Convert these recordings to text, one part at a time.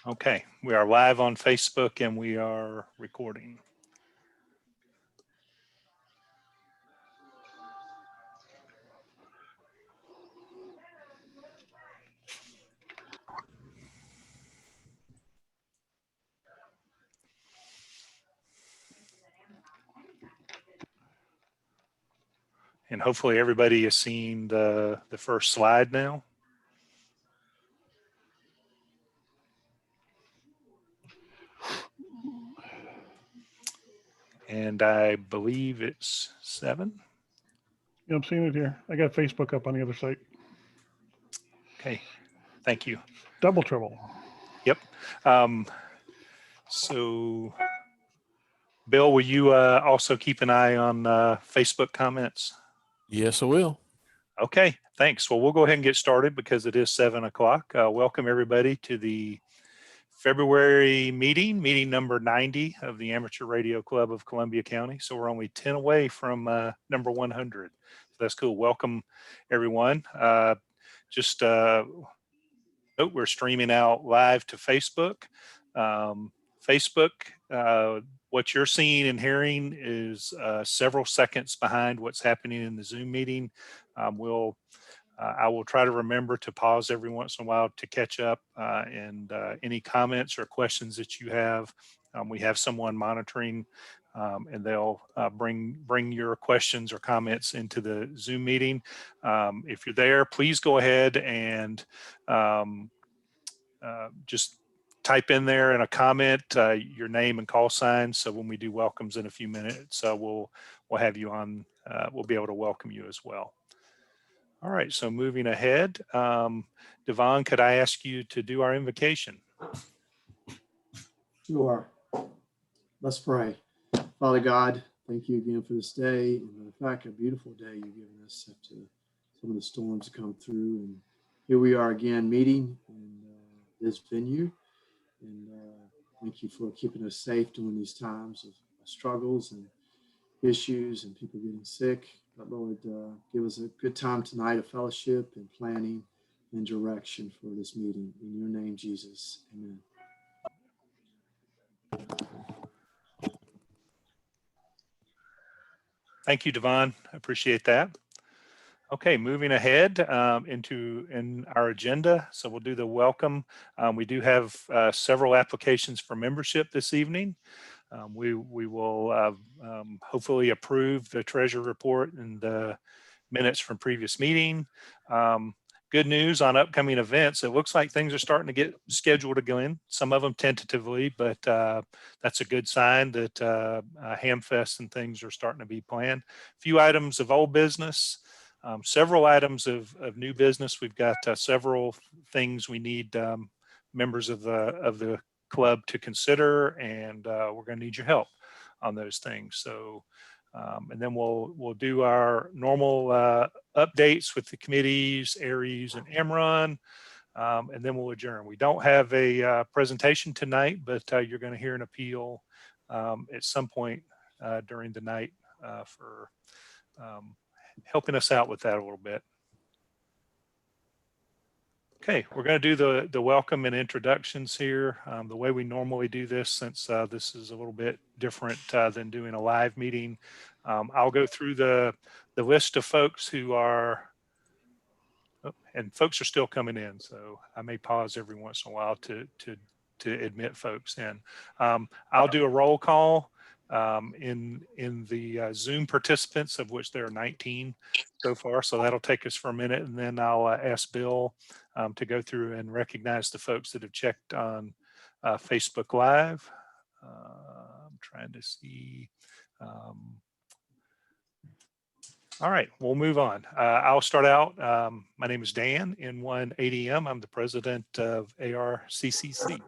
Okay, we are live on Facebook and we are recording. And hopefully everybody has seen the first slide now. And I believe it's 7. Yeah, I'm seeing it here. I got Facebook up on the other site. Okay, thank you. Double trouble. Yep. So Bill, will you also keep an eye on Facebook comments? Yes, I will. Okay, thanks. Well, we'll go ahead and get started because it is 7 o'clock. Welcome everybody to the February meeting number 90 of the Amateur Radio Club of Columbia County. So we're only 10 away from number 100. So that's cool. Welcome everyone. Just note we're streaming out live to Facebook. Facebook, what you're seeing and hearing is several seconds behind what's happening in the Zoom meeting. I will try to remember to pause every once in a while to catch up and any comments or questions that you have. We have someone monitoring and they'll bring your questions or comments into the Zoom meeting. If you're there, please go ahead and just type in there in a comment your name and call sign. So when we do welcomes in a few minutes, we'll have you on. We'll be able to welcome you as well. All right, so moving ahead, Devon, could I ask you to do our invocation? Sure. Let's pray. Father God, thank you again for this day. And in fact, a beautiful day you've given us after some of the storms come through. And here we are again meeting in this venue. And thank you for keeping us safe during these times of struggles and issues and people getting sick. But Lord, give us a good time tonight of fellowship and planning and direction for this meeting. In your name, Jesus, amen. Thank you, Devon. I appreciate that. Okay, moving ahead in our agenda. So we'll do the welcome. We do have several applications for membership this evening. We will hopefully approve the treasury report and the minutes from previous meeting. Good news on upcoming events. It looks like things are starting to get scheduled again, some of them tentatively, but that's a good sign that Hamfest and things are starting to be planned. A few items of old business, several items of new business. We've got several things we need members of the club to consider, and we're going to need your help on those things. So and then we'll do our normal updates with the committees, Aries and Amron, and then we'll adjourn. We don't have a presentation tonight, but you're going to hear an appeal at some point during the night for helping us out with that a little bit. Okay, we're going to do the welcome and introductions here the way we normally do this, since this is a little bit different than doing a live meeting. I'll go through the list of folks who are, and folks are still coming in, so I may pause every once in a while to admit folks in. I'll do a roll call in the Zoom participants, of which there are 19 so far. So that'll take us for a minute, and then I'll ask Bill to go through and recognize the folks that have checked on Facebook Live. I'm trying to see. All right, we'll move on. I'll start out. My name is Dan, N1ADM. I'm the president of ARCCC.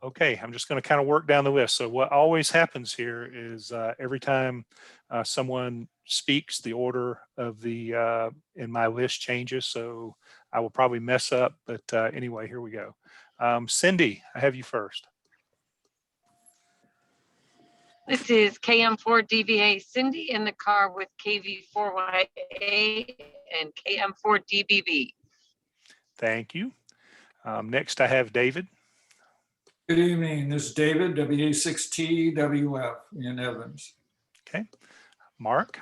Okay, I'm just going to kind of work down the list. So what always happens here is every time someone speaks, the order of the in my list changes. So I will probably mess up, but anyway, here we go. Cindy, I have you first. This is KM4DBA Cindy in the car with KV4YA and KM4DBB. Thank you. Next, I have David. Good evening. This is David, WA6TWF in Evans. Okay. Mark.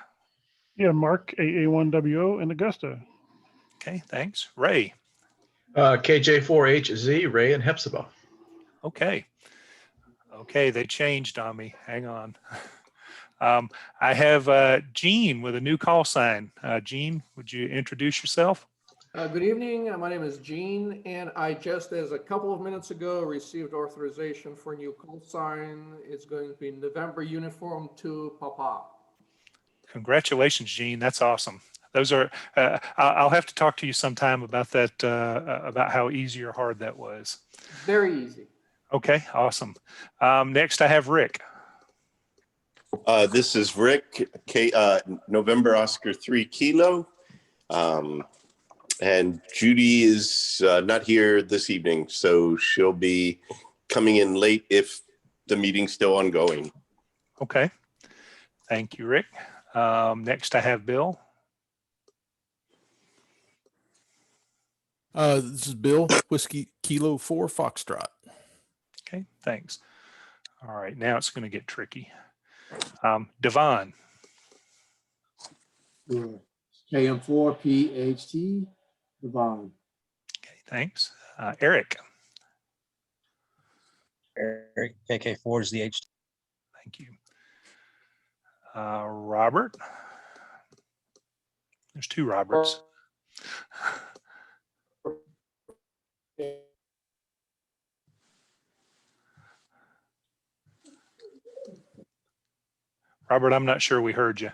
Yeah, Mark, AA1WO in Augusta. Okay, thanks. Ray. KJ4HZ, Ray and Hepzibah. Okay. Okay, they changed on me. Hang on. I have Gene with a new call sign. Gene, would you introduce yourself? Good evening. My name is Gene, and I just, as a couple of minutes ago, received authorization for a new call sign. It's going to be November Uniform 2 Papa. Congratulations, Gene. That's awesome. Those are, I'll have to talk to you sometime about that, about how easy or hard that was. Very easy. Okay, awesome. Next, I have Rick. This is Rick, November Oscar 3 Kilo. And Judy is not here this evening, so she'll be coming in late if the meeting's still ongoing. Okay. Thank you, Rick. Next, I have Bill. This is Bill, Whiskey Kilo 4 Foxtrot. Okay, thanks. All right, now it's going to get tricky. Devon. Sure. KM4PHT, Devon. Okay, thanks. Eric. Eric, KK4 is the H. Thank you. Robert. There's two Roberts. Robert, I'm not sure we heard you.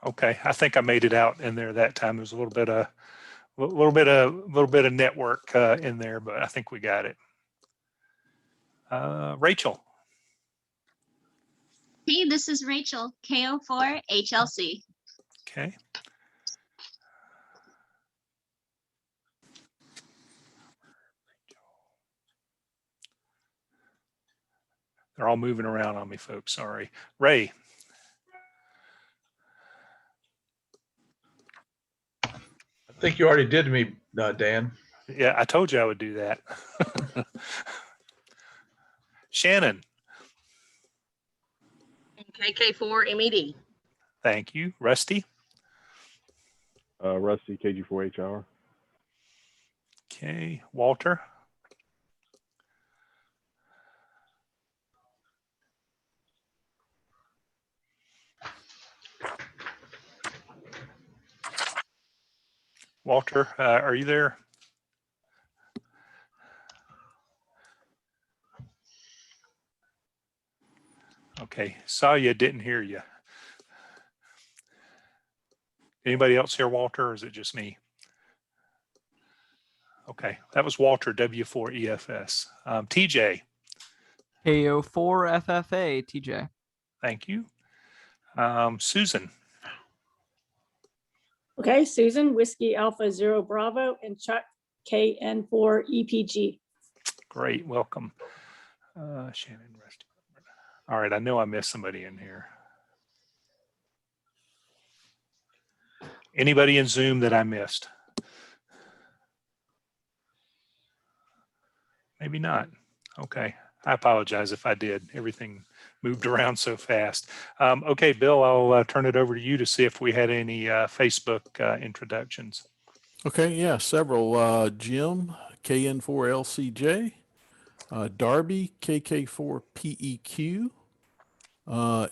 Okay, I think I made it out in there that time. There's a little bit of network in there, but I think we got it. Rachel. Hey, this is Rachel, KO4 HLC. Okay. They're all moving around on me, folks. Sorry. Ray. I think you already did me, Dan. Yeah, I told you I would do that. Shannon. KK4 MED. Thank you. Rusty. Rusty, KG4HR. Okay. Walter. Walter, are you there? Okay, saw you, didn't hear you. Anybody else hear Walter, or is it just me? Okay, that was Walter, W4EFS. TJ. KO4FFA, TJ. Thank you. Susan. Okay, Susan, Whiskey Alpha Zero Bravo, and Chuck, KN4 EPG. Great, welcome. Shannon, Rusty. All right, I know I missed somebody in here. Anybody in Zoom that I missed? Maybe not. Okay, I apologize if I did. Everything moved around so fast. Okay, Bill, I'll turn it over to you to see if we had any Facebook introductions. Okay, yeah, several. Jim, KN4LCJ, Darby, KK4PEQ,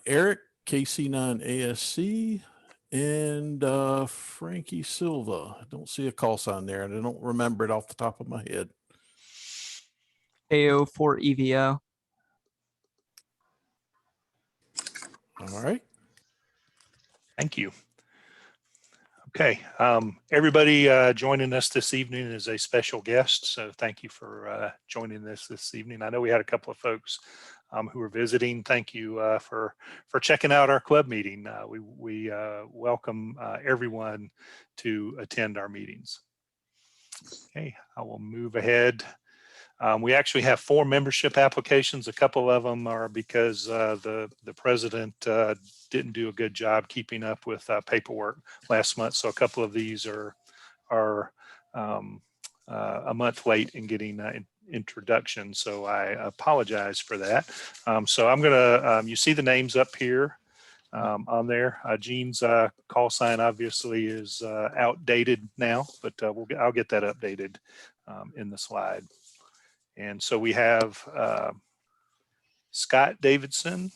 Eric, KC9ASC, and Frankie Silva. I don't see a call sign there, and I don't remember it off the top of my head. KO4EVO. All right. Thank you. Okay, everybody joining us this evening is a special guest, so thank you for joining us this evening. I know we had a couple of folks who were visiting. Thank you for checking out our club meeting. We welcome everyone to attend our meetings. Okay, I will move ahead We actually have 4 membership applications. A couple of them are because the president didn't do a good job keeping up with paperwork last month. So a couple of these are a month late in getting introduction. So I apologize for that. So I'm gonna, you see the names up here on there. Gene's call sign obviously is outdated now, but I'll get that updated in the slide. And so we have Scott Davidson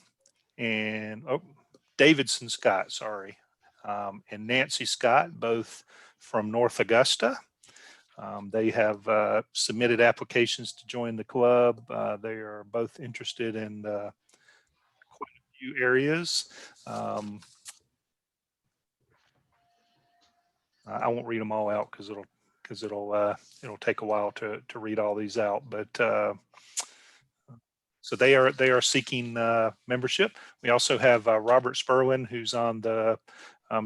and Davidson Scott, sorry, and Nancy Scott, both from North Augusta. They have submitted applications to join the club. They are both interested in quite a few areas. I won't read them all out because it'll take a while to read all these out. But so they are seeking membership. We also have Robert Sperlin, who's on the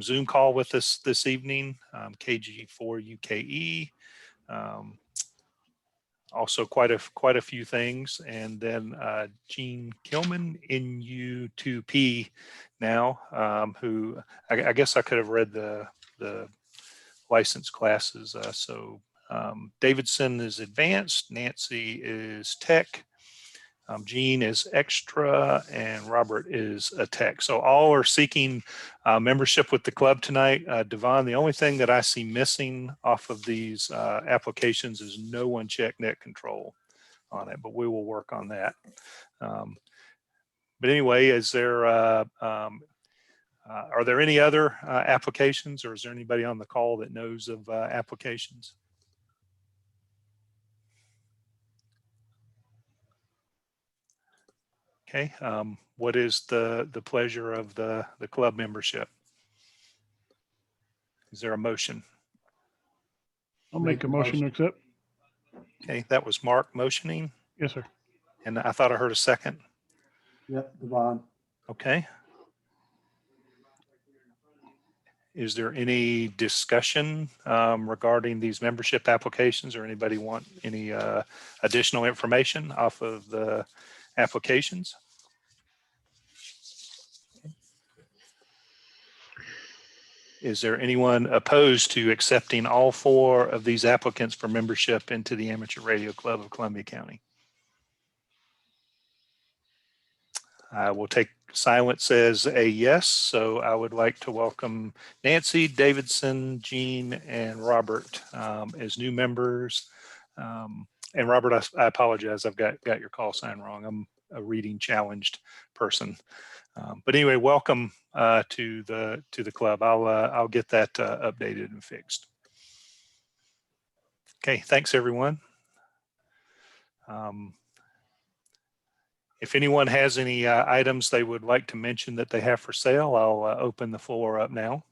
Zoom call with us this evening, KG4UKE. Also quite a few things. And then Gene Kilman, NU2P now, who I guess I could have read the license classes. So Davidson is advanced, Nancy is tech, Gene is extra, and Robert is a tech. So all are seeking membership with the club tonight. Devon, the only thing that I see missing off of these applications is no one checked net control on it, but we will work on that. But anyway, is there, are there any other applications, or is there anybody on the call that knows of applications? Okay, what is the pleasure of the club membership? Is there a motion? I'll make a motion to accept. Okay, that was Mark motioning. Yes, sir. And I thought I heard a second. Yep, Devon. Okay. Is there any discussion regarding these membership applications, or anybody want any additional information off of the applications? Is there anyone opposed to accepting all 4 of these applicants for membership into the Amateur Radio Club of Columbia County? I will take silence as a yes. So I would like to welcome Nancy, Davidson, Gene, and Robert as new members. And Robert, I apologize. I've got your call sign wrong. I'm a reading challenged person. But anyway, welcome to the club. I'll get that updated and fixed. Okay, thanks everyone. If anyone has any items they would like to mention that they have for sale, I'll open the floor up now.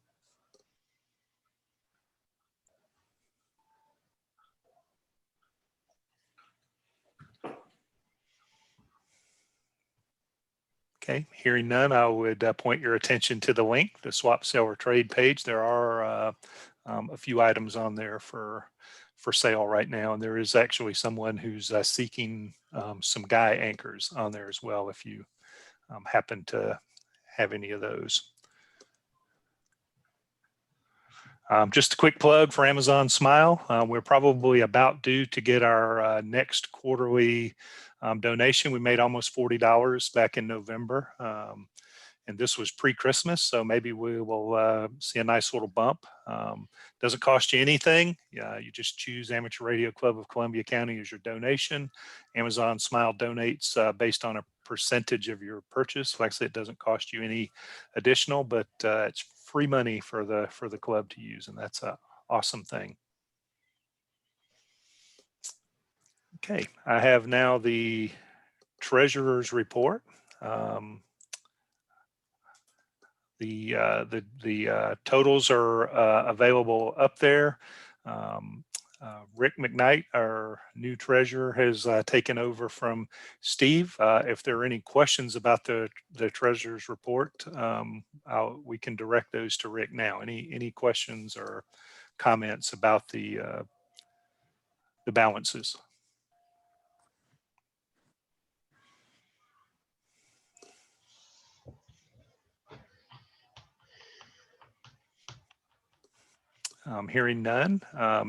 Okay, hearing none, I would point your attention to the link, the swap, sell, or trade page. There are a few items on there for sale right now, and there is actually someone who's seeking some guy anchors on there as well, if you happen to have any of those. Just a quick plug for Amazon Smile. We're probably about due to get our next quarterly donation. We made almost $40 back in November. And this was pre-Christmas, so maybe we will see a nice little bump. Doesn't cost you anything. You just choose Amateur Radio Club of Columbia County as your donation. Amazon Smile donates based on a percentage of your purchase. Like I said, it doesn't cost you any additional, but it's free money for the club to use, and that's an awesome thing. Okay, I have now the treasurer's report. The totals are available up there. Rick McKnight, our new treasurer, has taken over from Steve. If there are any questions about the treasurer's report, we can direct those to Rick now. Any questions or comments about the balances? Hearing none,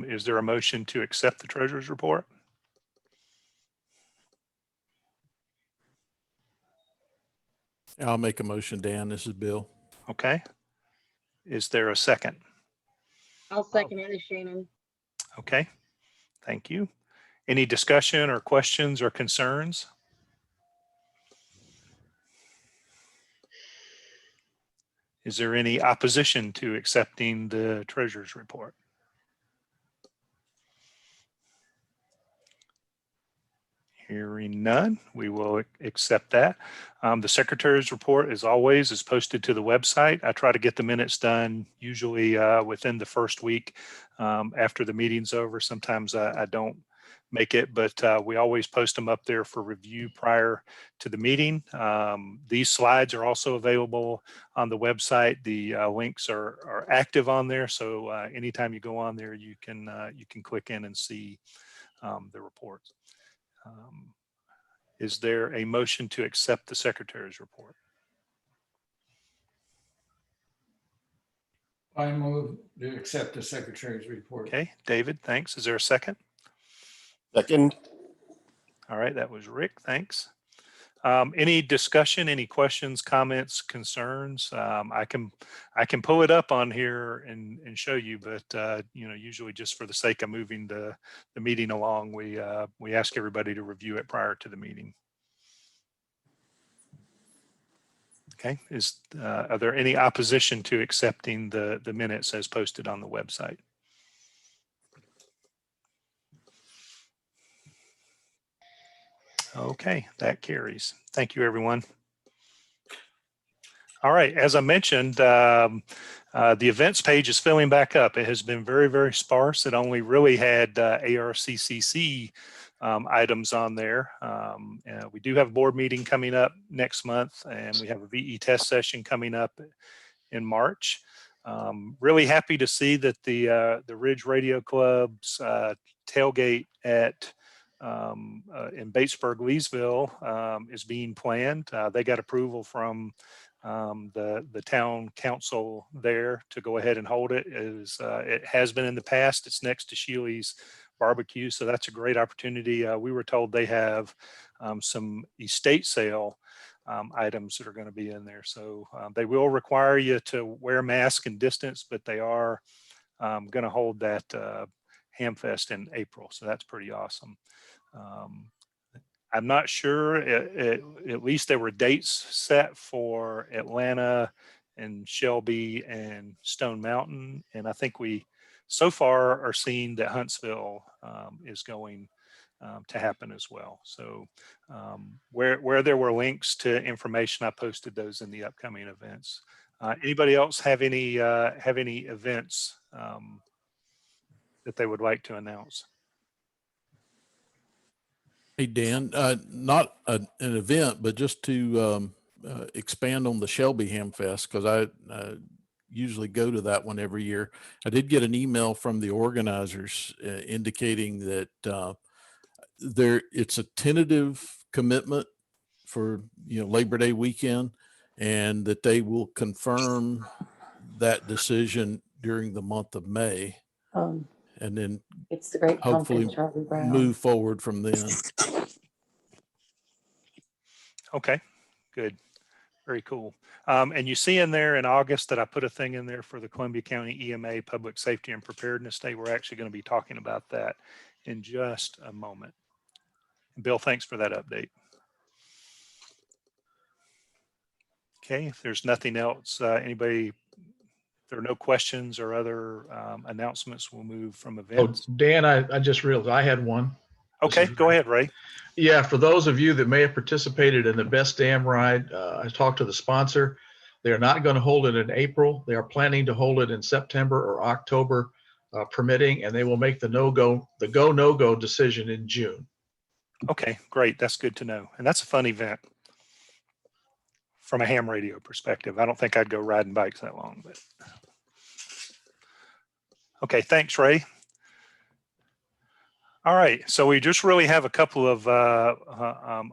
is there a motion to accept the treasurer's report? I'll make a motion, Dan. This is Bill. Okay. Is there a second? I'll second it, Shannon. Okay, thank you. Any discussion or questions or concerns? Is there any opposition to accepting the treasurer's report? Hearing none, we will accept that. The secretary's report, as always, is posted to the website. I try to get the minutes done usually within the first week after the meeting's over. Sometimes I don't make it, but we always post them up there for review prior to the meeting. These slides are also available on the website. The links are active on there, so anytime you go on there, you can click in and see the reports. Is there a motion to accept the secretary's report? I move to accept the secretary's report. Okay, David, thanks. Is there a second? Second. All right, that was Rick. Thanks. Any discussion, any questions, comments, concerns? I can pull it up on here and show you, but usually just for the sake of moving the meeting along, we ask everybody to review it prior to the meeting. Okay, are there any opposition to accepting the minutes as posted on the website? Okay, that carries. Thank you, everyone. All right, as I mentioned, the events page is filling back up. It has been very, very sparse. It only really had ARCCC items on there. We do have a board meeting coming up next month, and we have a VE test session coming up in March. Really happy to see that the Ridge Radio Club's tailgate at in Batesburg, Leesville is being planned. They got approval from the town council there to go ahead and hold it. It has been in the past. It's next to Sheely's Barbecue, so that's a great opportunity. We were told they have some estate sale items that are going to be in there, so they will require you to wear a mask and distance, but they are going to hold that Hamfest in April, so that's pretty awesome. I'm not sure, at least there were dates set for Atlanta and Shelby and Stone Mountain. And I think we so far are seeing that Huntsville is going to happen as well. So where there were links to information, I posted those in the upcoming events. Anybody else have any events that they would like to announce? Hey, Dan, not an event, but just to expand on the Shelby Hamfest, because I usually go to that one every year. I did get an email from the organizers indicating that it's a tentative commitment for Labor Day weekend, and that they will confirm that decision during the month of May. And then It's the great hopefully pumpkin, Charlie Brown. move forward from then. Okay, good. Very cool. And you see in there in August that I put a thing in there for the Columbia County EMA Public Safety and Preparedness Day. We're actually going to be talking about that in just a moment. Bill, thanks for that update. Okay, if there's nothing else, anybody, if there are no questions or other announcements, we'll move from events. Oh, Dan, I just realized I had one. Okay, go ahead, Ray. Yeah, for those of you that may have participated in the Best Dam Ride, I talked to the sponsor. They are not going to hold it in April. They are planning to hold it in September or October, permitting, and they will make the go-no-go decision in June. Okay, great. That's good to know. And that's a fun event from a ham radio perspective. I don't think I'd go riding bikes that long, but okay, thanks, Ray. All right, so we just really have a couple of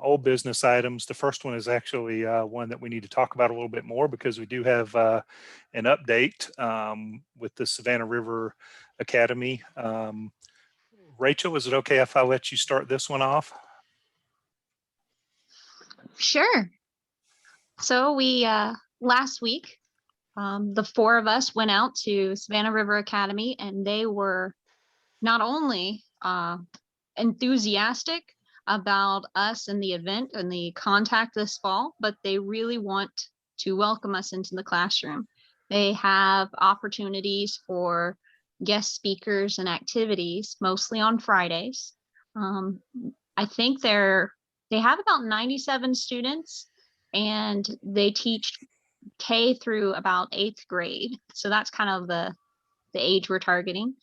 old business items. The first one is actually one that we need to talk about a little bit more because we do have an update with the Savannah River Academy. Rachel, is it okay if I let you start this one off? Sure. So we, last week, the four of us went out to Savannah River Academy, and they were not only enthusiastic about us and the event and the contact this fall, but they really want to welcome us into the classroom. They have opportunities for guest speakers and activities, mostly on Fridays. I think they have about 97 students, and they teach K through about 8th grade. So that's kind of the age we're targeting.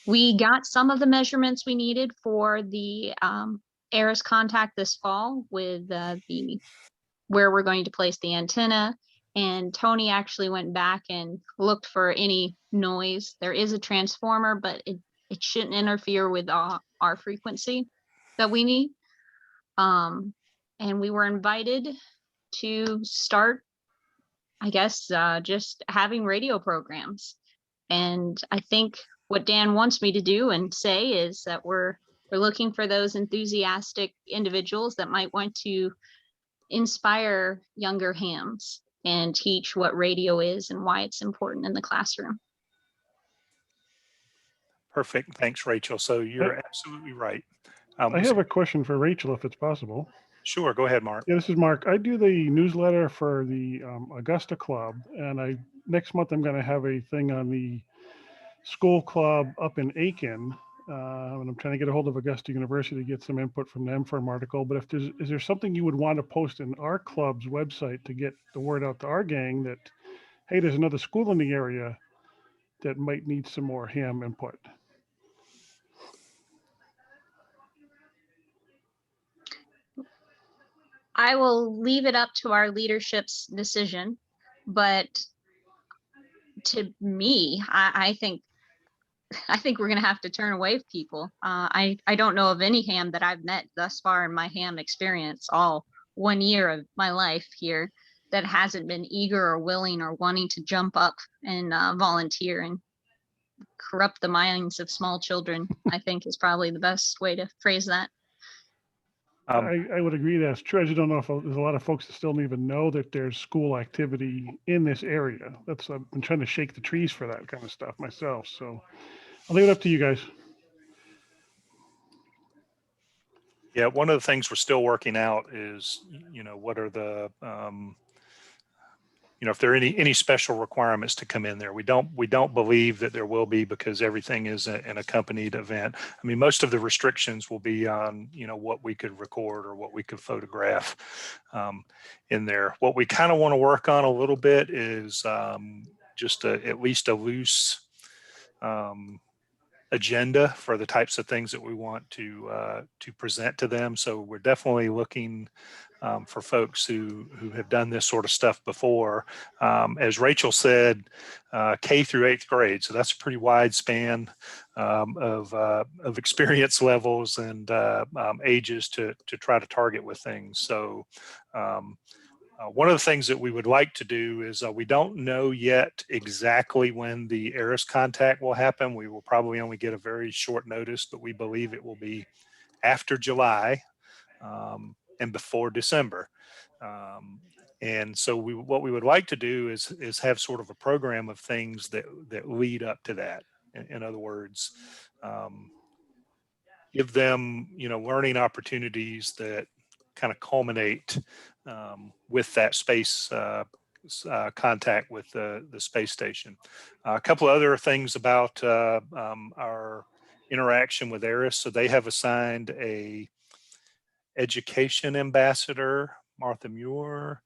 We got some of the measurements we needed for the ARIS contact this fall with where we're going to place the antenna. And Tony actually went back and looked for any noise. There is a transformer, but it shouldn't interfere with our frequency that we need. And we were invited to start, I guess, just having radio programs. And I think what Dan wants me to do and say is that we're looking for those enthusiastic individuals that might want to inspire younger hams and teach what radio is and why it's important in the classroom. Perfect. Thanks, Rachel. So you're absolutely right. I have a question for Rachel, if it's possible. Sure. Go ahead, Mark. Yeah, this is Mark. I do the newsletter for the Augusta Club, and next month I'm going to have a thing on the school club up in Aiken, and I'm trying to get a hold of Augusta University to get some input from them for an article. But is there something you would want to post in our club's website to get the word out to our gang that, hey, there's another school in the area that might need some more ham input? I will leave it up to our leadership's decision, but to me, I think we're going to have to turn away people. I don't know of any ham that I've met thus far in my ham experience, all 1 year of my life here, that hasn't been eager or willing or wanting to jump up and volunteer and corrupt the minds of small children. I think is probably the best way to phrase that. I would agree that's true. I just don't know if there's a lot of folks that still don't even know that there's school activity in this area. I've been trying to shake the trees for that kind of stuff myself. So I'll leave it up to you guys. Yeah, one of the things we're still working out is, what are the, if there are any special requirements to come in there. We don't believe that there will be, because everything is an accompanied event. I mean, most of the restrictions will be on, what we could record or what we could photograph in there. What we kind of want to work on a little bit is just at least a loose agenda for the types of things that we want to present to them. So we're definitely looking for folks who have done this sort of stuff before. As Rachel said, K through 8th grade. So that's a pretty wide span of experience levels and ages to try to target with things. So one of the things that we would like to do is we don't know yet exactly when the ARIS contact will happen. We will probably only get a very short notice, but we believe it will be after July and before December. And so what we would like to do is have sort of a program of things that lead up to that. In other words, give them, learning opportunities that kind of culminate with that space contact with the space station. A couple of other things about our interaction with ARIS. So they have assigned a education ambassador, Martha Muir,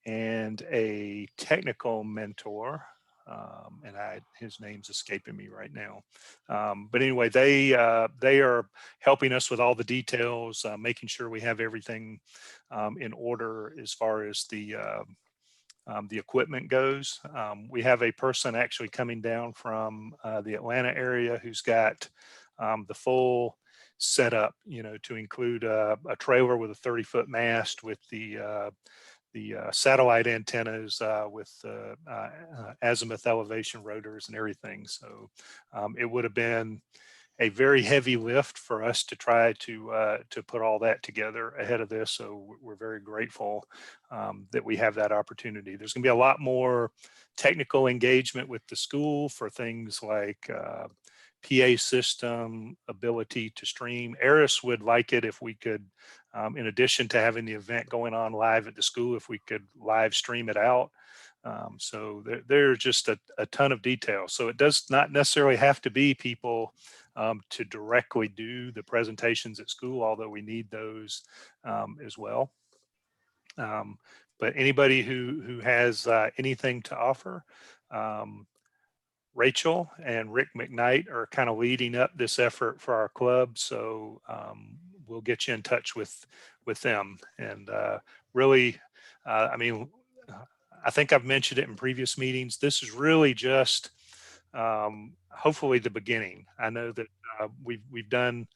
and a technical mentor. And his name's escaping me right now. But anyway, they are helping us with all the details, making sure we have everything in order as far as the equipment goes. We have a person actually coming down from the Atlanta area who's got the full set up, you know, to include a trailer with a 30-foot mast with the satellite antennas with azimuth elevation rotors and everything. So it would have been a very heavy lift for us to try to put all that together ahead of this. So we're very grateful that we have that opportunity. There's going to be a lot more technical engagement with the school for things like PA system, ability to stream. ARIS would like it if we could, in addition to having the event going on live at the school, if we could live stream it out. So there's just a ton of details. So it does not necessarily have to be people to directly do the presentations at school, although we need those as well. But anybody who has anything to offer, Rachel and Rick McKnight are kind of leading up this effort for our club. So we'll get you in touch with them. And really, I mean, I think I've mentioned it in previous meetings. This is really just hopefully the beginning. I know that we've done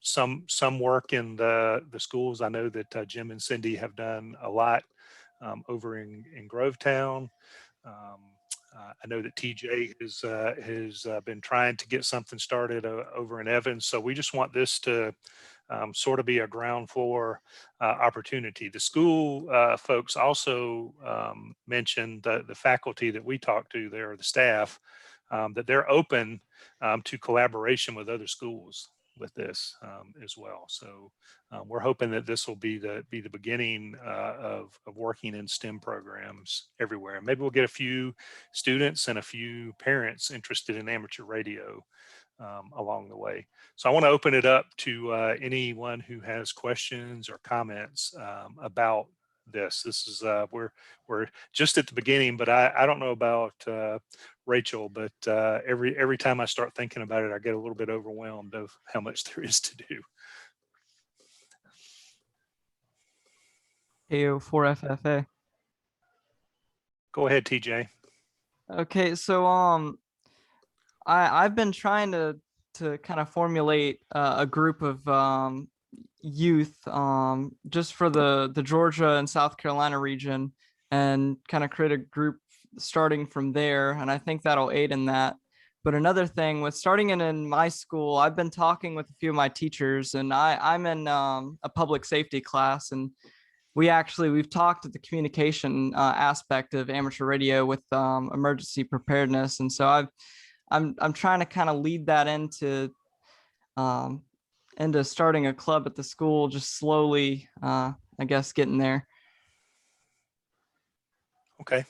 some work in the schools. I know that Jim and Cindy have done a lot over in Grovetown. I know that TJ has been trying to get something started over in Evans. So we just want this to sort of be a ground floor opportunity. The school folks also mentioned the faculty that we talked to there, the staff, that they're open to collaboration with other schools with this as well. So we're hoping that this will be the beginning of working in STEM programs everywhere. Maybe we'll get a few students and a few parents interested in amateur radio along the way. So I want to open it up to anyone who has questions or comments about this. This is we're just at the beginning, but I don't know about Rachel, but every time I start thinking about it, I get a little bit overwhelmed of how much there is to do. AO4FFA. Go ahead, TJ. Okay, so I've been trying to kind of formulate a group of youth just for the Georgia and South Carolina region, and kind of create a group starting from there, and I think that'll aid in that. But another thing with starting in my school, I've been talking with a few of my teachers, and I'm in a public safety class, and we've talked at the communication aspect of amateur radio with emergency preparedness, and so I'm trying to kind of lead that into starting a club at the school, just slowly, I guess, getting there. Okay.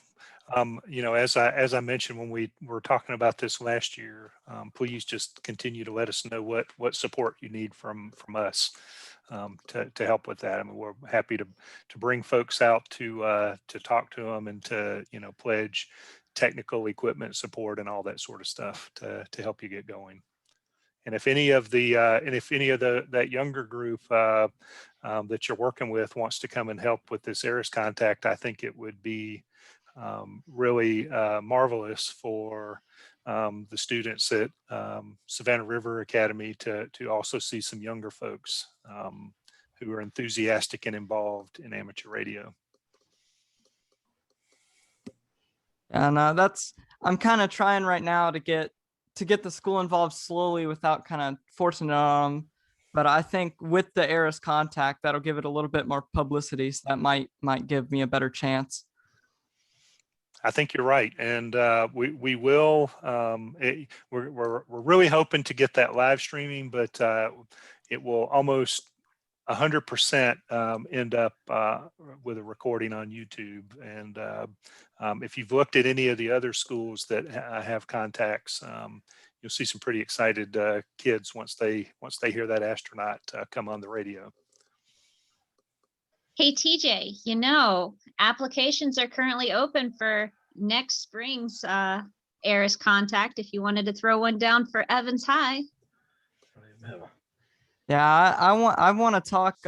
You know, as I mentioned when we were talking about this last year, please just continue to let us know what support you need from us to help with that. I mean, we're happy to bring folks out to talk to them and to, you know, pledge technical equipment support and all that sort of stuff to help you get going. And if any of that younger group that you're working with wants to come and help with this ARIS contact, I think it would be really marvelous for the students at Savannah River Academy to also see some younger folks who are enthusiastic and involved in amateur radio. And I'm kind of trying right now to get the school involved slowly without kind of forcing it on them. But I think with the ARIS contact, that'll give it a little bit more publicity, so that might give me a better chance. I think you're right, and we will. We're really hoping to get that live streaming, but it will almost 100% end up with a recording on YouTube. And if you've looked at any of the other schools that have contacts, you'll see some pretty excited kids once they hear that astronaut come on the radio. Hey, TJ, you know, applications are currently open for next spring's ARIS contact if you wanted to throw one down for Evans High. Yeah, I want to talk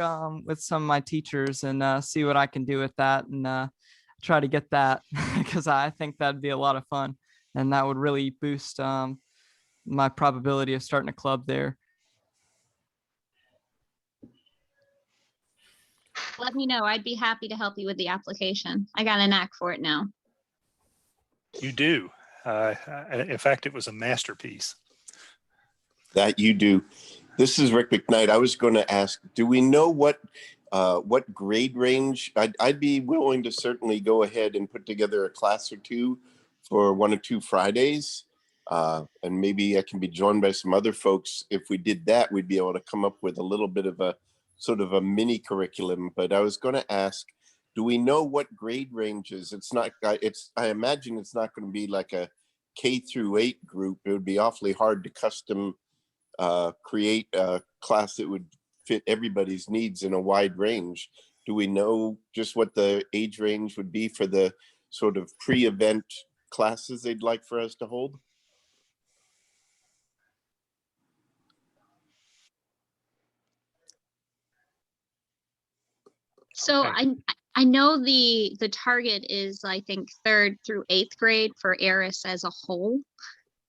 with some of my teachers and see what I can do with that, and try to get that because I think that'd be a lot of fun, and that would really boost my probability of starting a club there. let me know. I'd be happy to help you with the application. I got a knack for it now. You do. In fact, it was a masterpiece. That you do. This is Rick McKnight. I was going to ask, do we know what grade range? I'd be willing to certainly go ahead and put together a class or two for 1 or 2 Fridays. And maybe I can be joined by some other folks. If we did that, we'd be able to come up with a little bit of a sort of a mini curriculum. But I was going to ask, do we know what grade ranges? I imagine it's not going to be like a K-8 group. It would be awfully hard to custom create a class that would fit everybody's needs in a wide range. Do we know just what the age range would be for the sort of pre-event classes they'd like for us to hold? So I know the target is, I think, 3rd through 8th grade for ARIS as a whole.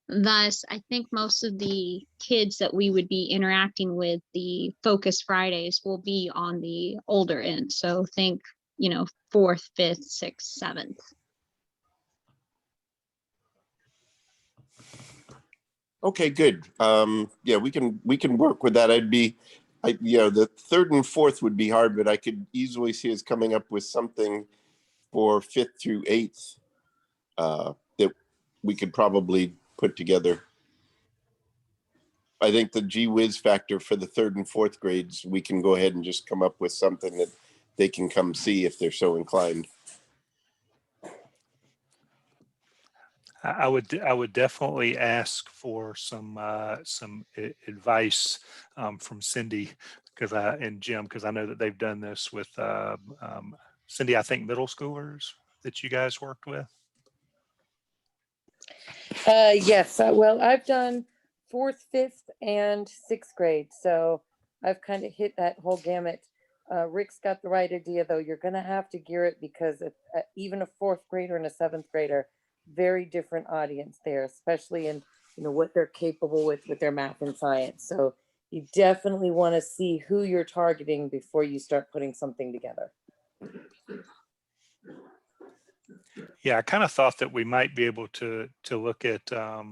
Thus, I think most of the kids that we would be interacting with the Focus Fridays will be on the older end. So think, 4th, 5th, 6th, 7th. Okay, good. Yeah, we can work with that. The 3rd and 4th would be hard, but I could easily see us coming up with something for 5th through 8th that we could probably put together. I think the gee whiz factor for the 3rd and 4th grades, we can go ahead and just come up with something that they can come see if they're so inclined. I would definitely ask for some advice from Cindy and Jim, because I know that they've done this with Cindy, I think middle schoolers that you guys worked with. Yes, well, I've done 4th, 5th, and 6th grade, so I've kind of hit that whole gamut. Rick's got the right idea, though. You're going to have to gear it because even a 4th grader and a 7th grader, very different audience there, especially in what they're capable with their math and science. So you definitely want to see who you're targeting before you start putting something together. Yeah, I kind of thought that we might be able to look at. I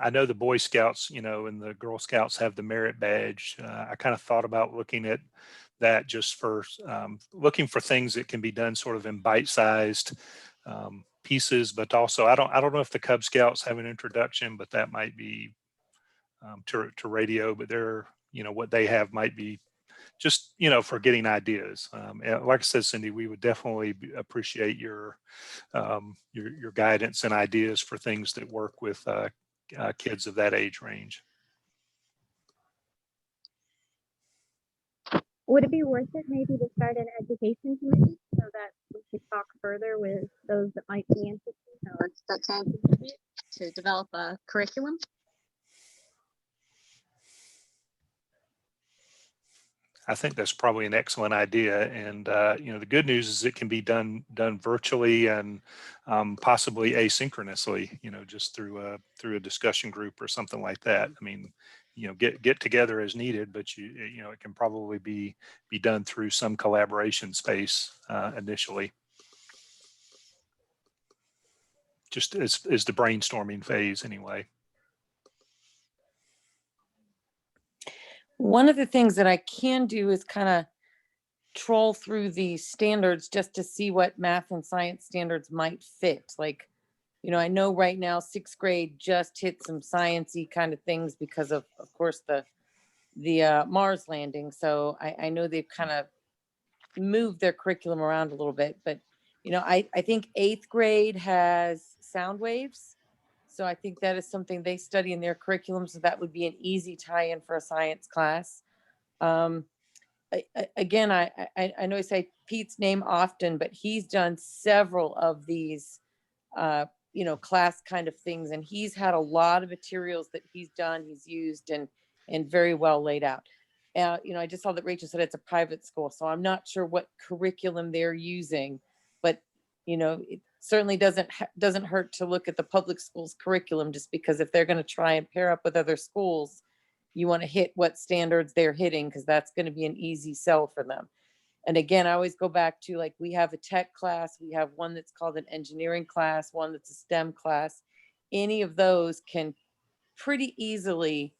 know the Boy Scouts, and the Girl Scouts have the merit badge. I kind of thought about looking at that just for looking for things that can be done sort of in bite-sized pieces, but also I don't know if the Cub Scouts have an introduction, but that might be to radio. But they're what they have might be just for getting ideas. And like I said, Cindy, we would definitely appreciate your guidance and ideas for things that work with kids of that age range. Would it be worth it maybe to start an education committee so that we could talk further with those that might be interested or that can contribute to develop a curriculum? I think that's probably an excellent idea, and the good news is it can be done virtually and possibly asynchronously. Just through a discussion group or something like that. I mean, get together as needed, but it can probably be done through some collaboration space initially. Just as the brainstorming phase, anyway. One of the things that I can do is kind of troll through the standards just to see what math and science standards might fit. Like, I know right now 6th grade just hit some science-y kind of things because of course, the Mars landing. So I know they've kind of moved their curriculum around a little bit, but I think 8th grade has sound waves. So I think that is something they study in their curriculum. So that would be an easy tie-in for a science class. Again, I know I say Pete's name often, but he's done several of these, class kind of things. And he's had a lot of materials that he's used and very well laid out. I just saw that Rachel said it's a private school, so I'm not sure what curriculum they're using, but it certainly doesn't hurt to look at the public schools curriculum, just because if they're going to try and pair up with other schools, you want to hit what standards they're hitting, because that's going to be an easy sell for them. And again, I always go back to, like, we have a tech class, we have one that's called an engineering class, one that's a STEM class. Any of those can pretty easily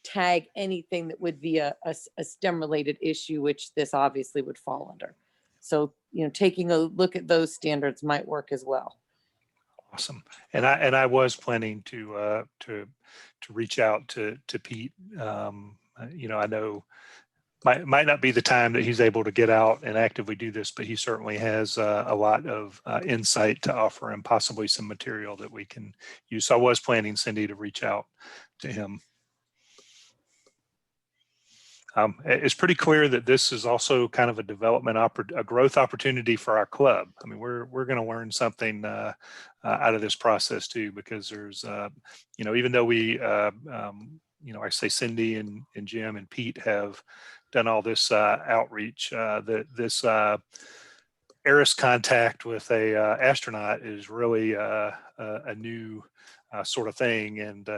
tag anything that would be a STEM related issue, which this obviously would fall under. So, taking a look at those standards might work as well. Awesome. And I was planning to reach out to Pete. I know might not be the time that he's able to get out and actively do this, but he certainly has a lot of insight to offer and possibly some material that we can use. So I was planning, Cindy, to reach out to him. It's pretty clear that this is also kind of a development, a growth opportunity for our club. I mean, we're going to learn something out of this process too, because there's, even though we, I say Cindy and Jim and Pete have done all this outreach, this ARIS contact with a astronaut is really a new sort of thing. And,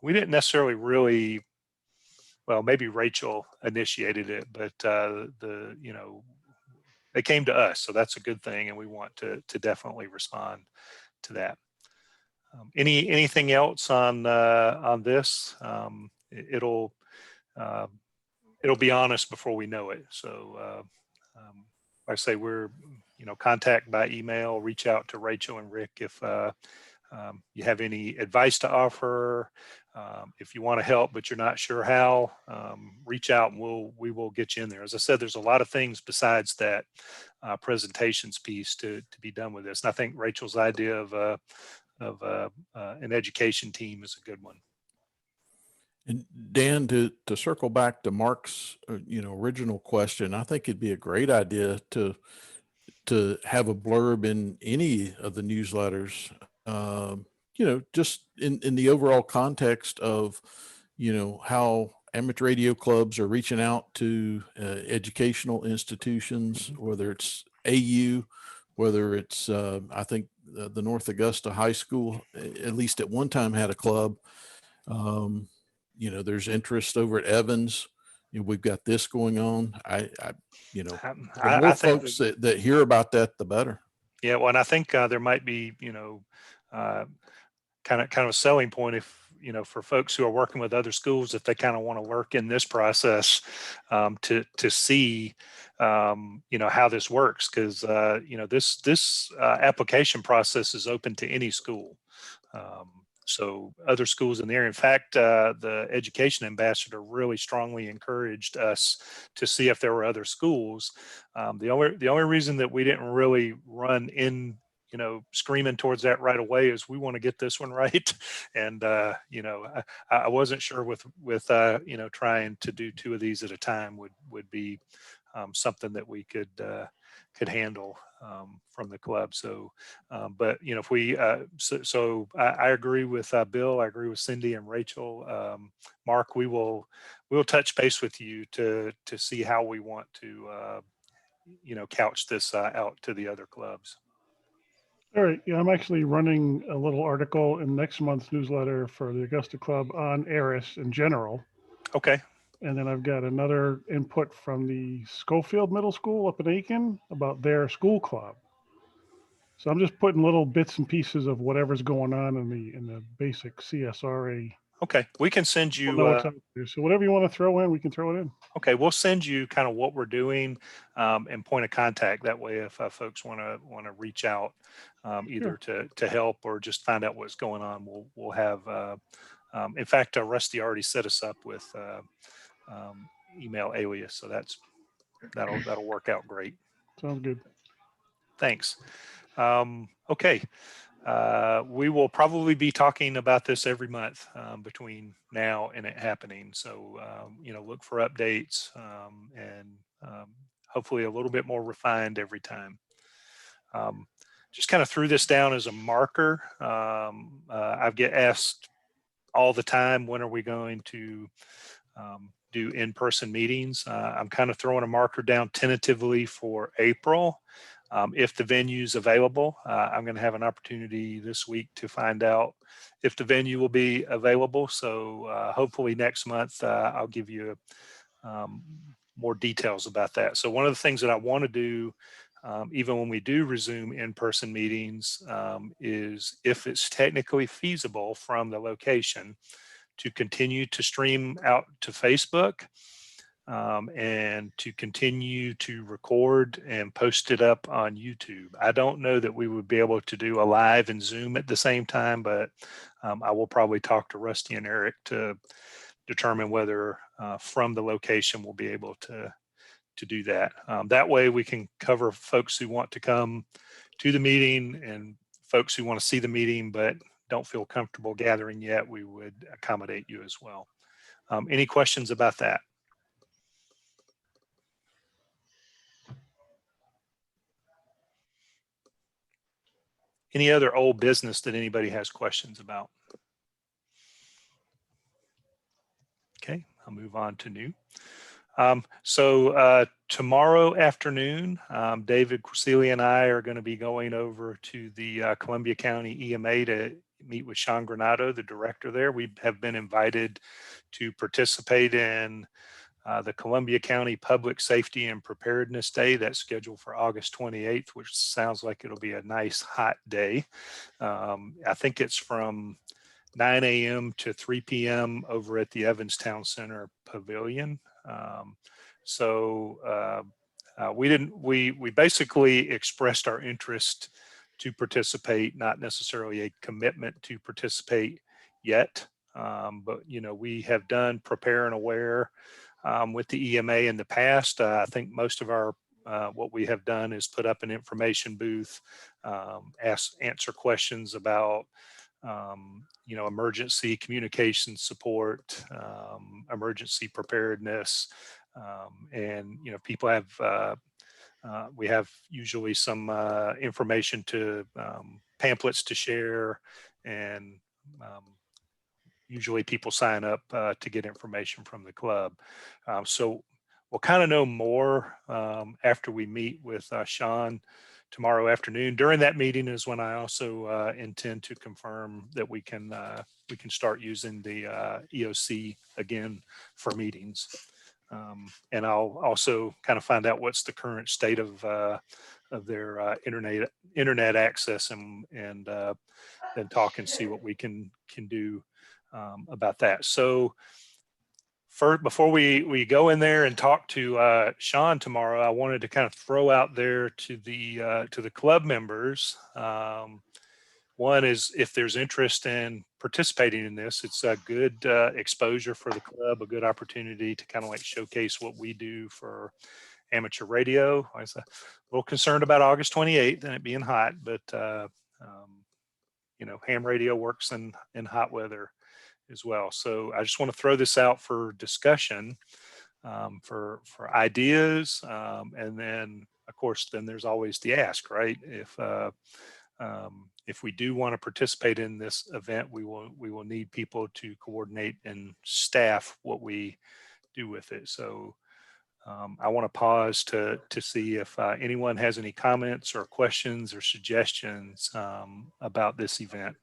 we didn't necessarily really, well, maybe Rachel initiated it, but they came to us, so that's a good thing, and we want to definitely respond to that. Anything else on this? It'll be honest before we know it. So I say we're contact by email, reach out to Rachel and Rick if you have any advice to offer. If you want to help, but you're not sure how, reach out and we will get you in there. As I said, there's a lot of things besides that presentations piece to be done with this. And I think Rachel's idea of an education team is a good one. And Dan, to circle back to Mark's original question, I think it'd be a great idea to have a blurb in any of the newsletters, just in the overall context of, how amateur radio clubs are reaching out to educational institutions, whether it's AU, whether it's, I think the North Augusta High School, at least at one time had a club. There's interest over at Evans. We've got this going on. The more folks that hear about that, the better. Yeah, well, and I think there might be, kind of a selling point if, for folks who are working with other schools, if they kind of want to work in this process to see, how this works, because, this application process is open to any school. So other schools in the area. In fact, the education ambassador really strongly encouraged us to see if there were other schools. The only reason that we didn't really run in, screaming towards that right away is we want to get this one right. And I wasn't sure with trying to do two of these at a time would be something that we could handle from the club. So, but if we, so I agree with Bill, I agree with Cindy and Rachel. Mark, we'll touch base with you to see how we want to, couch this out to the other clubs. All right. Yeah, I'm actually running a little article in next month's newsletter for the Augusta Club on ARIS in general. Okay. And then I've got another input from the Schofield Middle School up in Aiken about their school club. So I'm just putting little bits and pieces of whatever's going on in the basic CSRA. Okay, we can send you. So whatever you want to throw in, we can throw it in. Okay, we'll send you kind of what we're doing and point of contact. That way, if folks want to reach out, either to help or just find out what's going on, we'll have. In fact, Rusty already set us up with email alias, so that'll work out great. Sounds good. Thanks. Okay. We will probably be talking about this every month between now and it happening. So, look for updates and hopefully a little bit more refined every time. Just kind of threw this down as a marker. I get asked all the time, when are we going to do in-person meetings? I'm kind of throwing a marker down tentatively for April. If the venue's available, I'm going to have an opportunity this week to find out if the venue will be available. So hopefully next month, I'll give you more details about that. So one of the things that I want to do, even when we do resume in-person meetings, is if it's technically feasible from the location, to continue to stream out to Facebook, and to continue to record and post it up on YouTube. I don't know that we would be able to do a live and Zoom at the same time, but I will probably talk to Rusty and Eric to determine whether from the location we'll be able to do that. That way we can cover folks who want to come to the meeting and folks who want to see the meeting but don't feel comfortable gathering yet. We would accommodate you as well. Any questions about that? Any other old business that anybody has questions about? Okay, I'll move on to new. Tomorrow afternoon, David Corselia and I are going to be going over to the Columbia County EMA to meet with Sean Granado, the director there. We have been invited to participate in the Columbia County Public Safety and Preparedness Day that's scheduled for August 28th, which sounds like it'll be a nice hot day. I think it's from 9 a.m. to 3 p.m. over at the Evanstown Center Pavilion. We basically expressed our interest to participate, not necessarily a commitment to participate yet. But we have done Prepare and Aware with the EMA in the past. I think most of our what we have done is put up an information booth, answer questions about emergency communication support, emergency preparedness, and people have we have usually some information to pamphlets to share, and usually people sign up to get information from the club. So we'll kind of know more after we meet with Sean tomorrow afternoon. During that meeting is when I also intend to confirm that we can start using the EOC again for meetings. And I'll also kind of find out what's the current state of their internet access, and then talk and see what we can do about that. So first, before we go in there and talk to Sean tomorrow, I wanted to kind of throw out there to the club members. One is, if there's interest in participating in this, it's a good exposure for the club, a good opportunity to kind of like showcase what we do for amateur radio. I was a little concerned about August 28th and it being hot, but ham radio works in hot weather as well. So I just want to throw this out for discussion, for ideas, and then of course then there's always the ask, right? If we do want to participate in this event, we will need people to coordinate and staff what we do with it. So I want to pause to see if anyone has any comments or questions or suggestions about this event.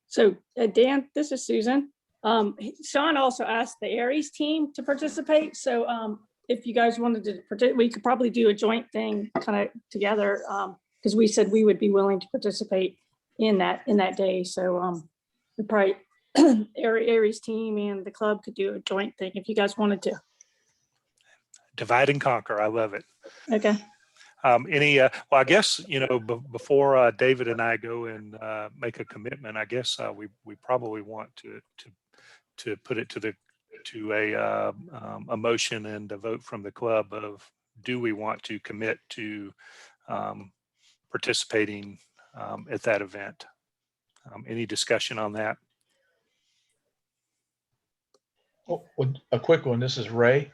So Dan, this is Susan. Sean also asked the Aries team to participate. So if you guys wanted to participate, we could probably do a joint thing kind of together, because we said we would be willing to participate in that day. So the probably Aries team and the club could do a joint thing if you guys wanted to. Divide and conquer. I love it. Okay. Well, I guess, before David and I go and make a commitment, I guess we probably want to put it to a motion and a vote from the club of, do we want to commit to participating at that event? Any discussion on that? Oh, a quick one. This is Ray.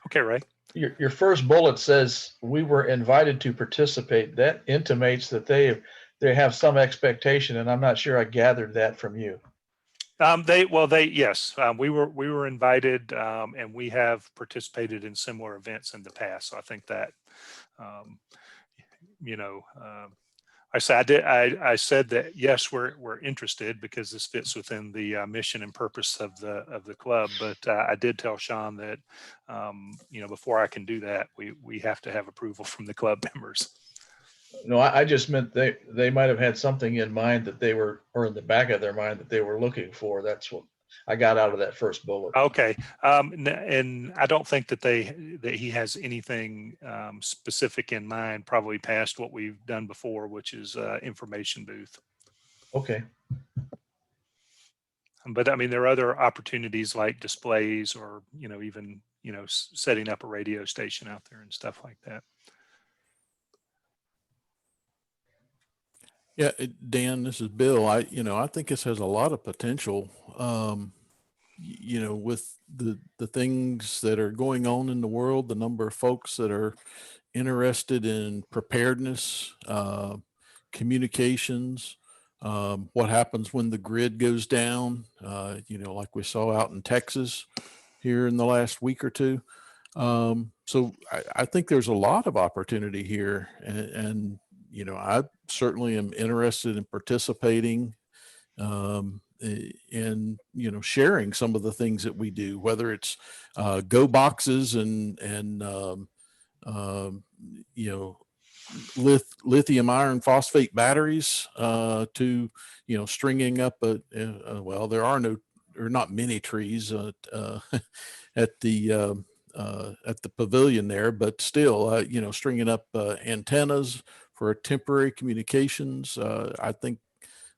Okay, Ray. Your first bullet says we were invited to participate. That intimates that they have some expectation, and I'm not sure I gathered that from you. Yes, we were invited, and we have participated in similar events in the past. So I think that, I said I said that yes, we're interested because this fits within the mission and purpose of the club. But I did tell Sean that before I can do that, we have to have approval from the club members. No, I just meant they might have had something in mind that they were, or in the back of their mind that they were looking for. That's what I got out of that first bullet. Okay, and I don't think that he has anything specific in mind. Probably past what we've done before, which is information booth. Okay. But I mean, there are other opportunities like displays, or even setting up a radio station out there and stuff like that. Yeah, Dan, this is Bill. I think this has a lot of potential. With the things that are going on in the world, the number of folks that are interested in preparedness, communications, what happens when the grid goes down, like we saw out in Texas here in the last week or two. So I think there's a lot of opportunity here, and I certainly am interested in participating and sharing some of the things that we do, whether it's go boxes and lithium iron phosphate batteries to stringing up well, there are not many trees at the pavilion there, but still stringing up antennas for temporary communications. I think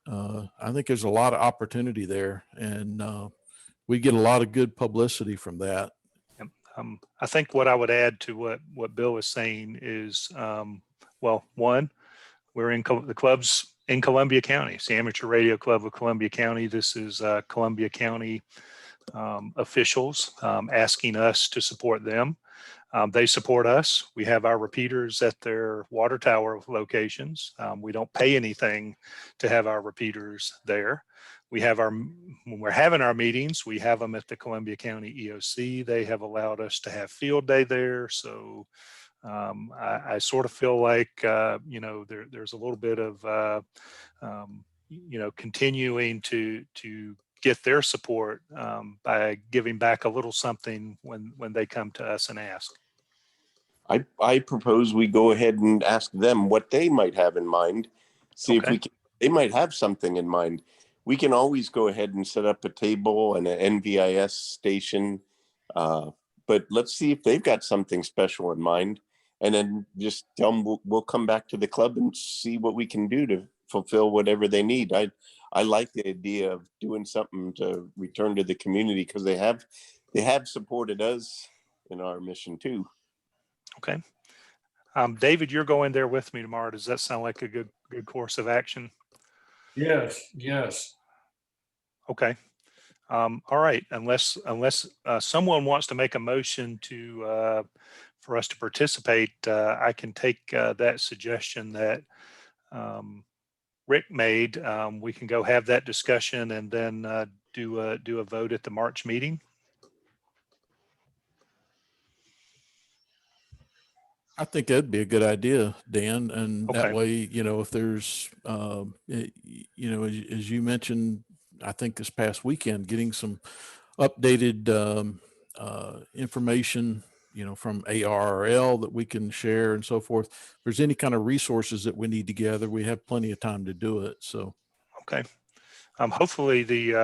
there's a lot of opportunity there, and we get a lot of good publicity from that. I think what I would add to what Bill was saying is, well, one, we're in the club's in Columbia County. It's the Amateur Radio Club of Columbia County. This is Columbia County officials asking us to support them. They support us. We have our repeaters at their water tower locations. We don't pay anything to have our repeaters there. When we're having our meetings, we have them at the Columbia County EOC. They have allowed us to have field day there. So I sort of feel like, there's a little bit of, continuing to get their support by giving back a little something when they come to us and ask. I propose we go ahead and ask them what they might have in mind. See if they might have something in mind. We can always go ahead and set up a table and an NVIS station, but let's see if they've got something special in mind, and then just tell them we'll come back to the club and see what we can do to fulfill whatever they need. I like the idea of doing something to return to the community, because they have supported us in our mission too. Okay. David, you're going there with me tomorrow. Does that sound like a good course of action? Yes. Okay. All right. Unless someone wants to make a motion for us to participate, I can take that suggestion that Rick made. We can go have that discussion and then do a vote at the March meeting. I think that'd be a good idea, Dan. And that way, if there's, as you mentioned, I think this past weekend, getting some updated information, from ARRL that we can share and so forth. If there's any kind of resources that we need to gather, we have plenty of time to do it. So, okay. Hopefully the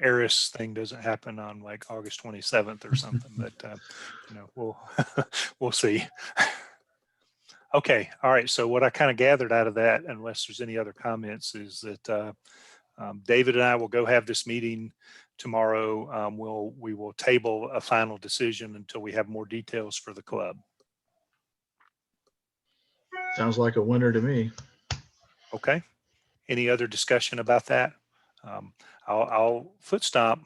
ARIS thing doesn't happen on like August 27th or something, but we'll see. Okay. All right. So what I kind of gathered out of that, unless there's any other comments, is that David and I will go have this meeting tomorrow. We will table a final decision until we have more details for the club. Sounds like a winner to me. Okay. Any other discussion about that? I'll foot stomp.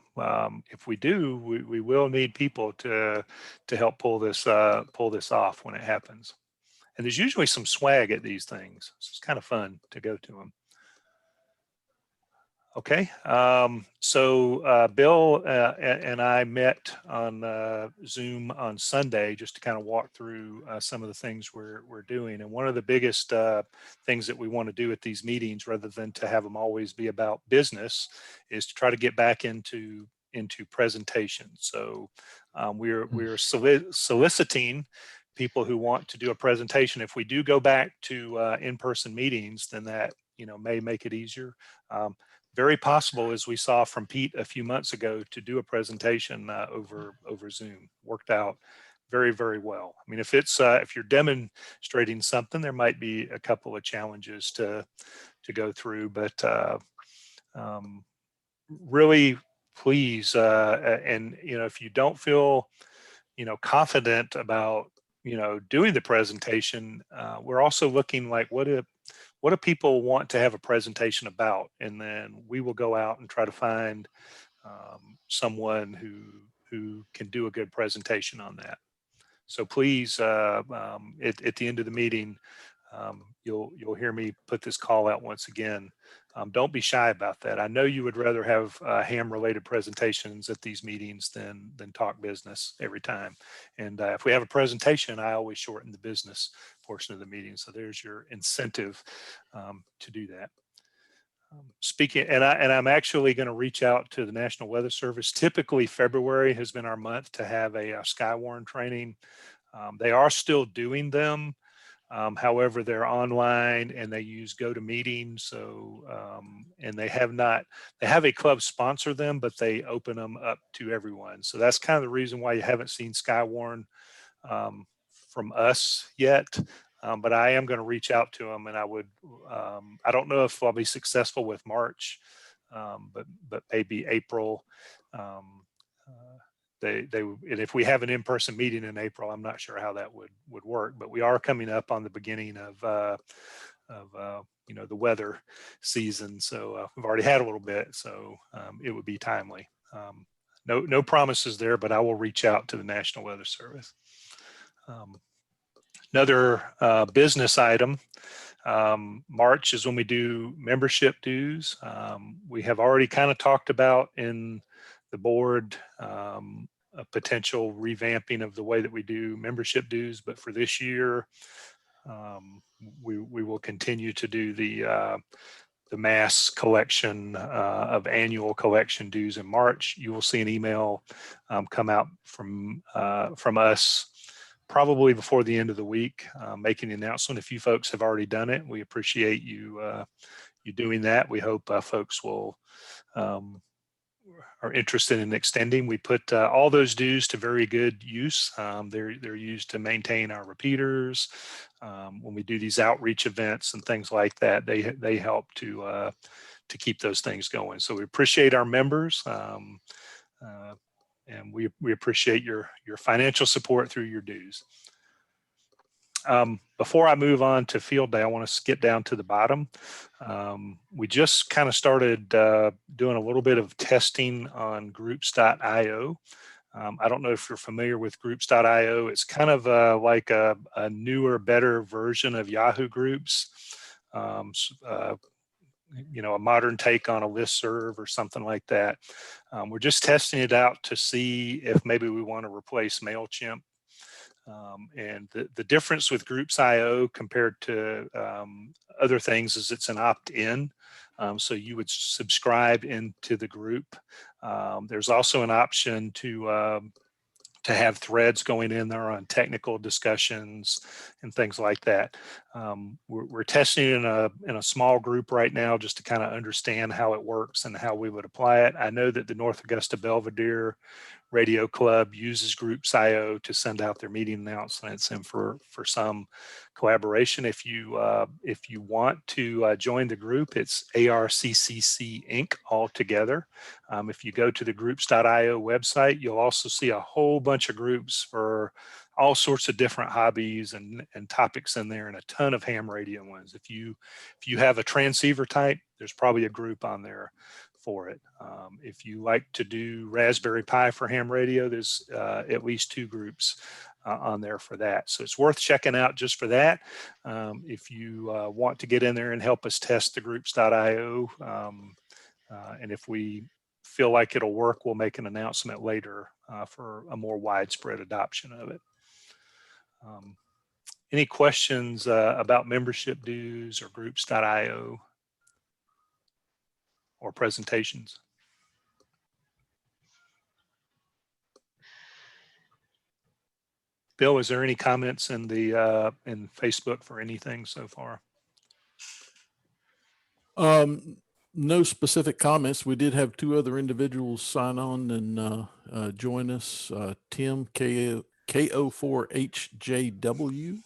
If we do, we will need people to help pull this off when it happens. And there's usually some swag at these things. So it's kind of fun to go to them. Okay, so Bill and I met on Zoom on Sunday just to kind of walk through some of the things we're doing. And one of the biggest things that we want to do at these meetings, rather than to have them always be about business, is to try to get back into presentations. So we're soliciting people who want to do a presentation. If we do go back to in-person meetings, then that may make it easier. Very possible, as we saw from Pete a few months ago, to do a presentation over Zoom. Worked out very, very well. I mean, if you're demonstrating something, there might be a couple of challenges to go through, but really, please, and if you don't feel confident about doing the presentation, we're also looking like what do people want to have a presentation about, and then we will go out and try to find someone who can do a good presentation on that. So please, at the end of the meeting, you'll hear me put this call out once again. Don't be shy about that. I know you would rather have ham-related presentations at these meetings than talk business every time. And if we have a presentation, I always shorten the business portion of the meeting. So there's your incentive to do that. Speaking, and I'm actually going to reach out to the National Weather Service. Typically, February has been our month to have a Skywarn training. They are still doing them. However, they're online and they use GoToMeeting. So, and they have a club sponsor them, but they open them up to everyone. So that's kind of the reason why you haven't seen Skywarn from us yet. But I am going to reach out to them, and I don't know if I'll be successful with March, but maybe April. And if we have an in-person meeting in April, I'm not sure how that would work, but we are coming up on the beginning of the weather season. So we've already had a little bit, so it would be timely. No promises there, but I will reach out to the National Weather Service. Another business item, March is when we do membership dues. We have already kind of talked about in the board a potential revamping of the way that we do membership dues, but for this year, we will continue to do the mass collection of annual collection dues in March. You will see an email come out from us probably before the end of the week, making the announcement. A few folks have already done it. We appreciate you doing that. We hope folks will are interested in extending. We put all those dues to very good use. They're used to maintain our repeaters. When we do these outreach events and things like that, they help to keep those things going. So we appreciate our members, and we appreciate your financial support through your dues. Before I move on to field day, I want to skip down to the bottom. We just kind of started doing a little bit of testing on groups.io. I don't know if you're familiar with groups.io. It's kind of like a newer, better version of Yahoo Groups. A modern take on a listserv or something like that. We're just testing it out to see if maybe we want to replace MailChimp. And the difference with Groups.io compared to other things is it's an opt-in. So you would subscribe into the group. There's also an option to have threads going in there on technical discussions and things like that. We're testing it in a small group right now just to kind of understand how it works and how we would apply it. I know that the North Augusta Belvedere Radio Club uses Groups.io to send out their meeting announcements and for some collaboration. If you want to join the group, it's ARCCC Inc. all together. If you go to the Groups.io website, you'll also see a whole bunch of groups for all sorts of different hobbies and topics in there, and a ton of ham radio ones. If you have a transceiver type, there's probably a group on there for it. If you like to do Raspberry Pi for ham radio, there's at least 2 groups on there for that. So it's worth checking out just for that. If you want to get in there and help us test the groups.io, And if we feel like it'll work, we'll make an announcement later for a more widespread adoption of it. Any questions about membership dues or groups.io or presentations? Bill, is there any comments in the in Facebook for anything so far? No specific comments. We did have 2 other individuals sign on and join us. Tim KO4HJW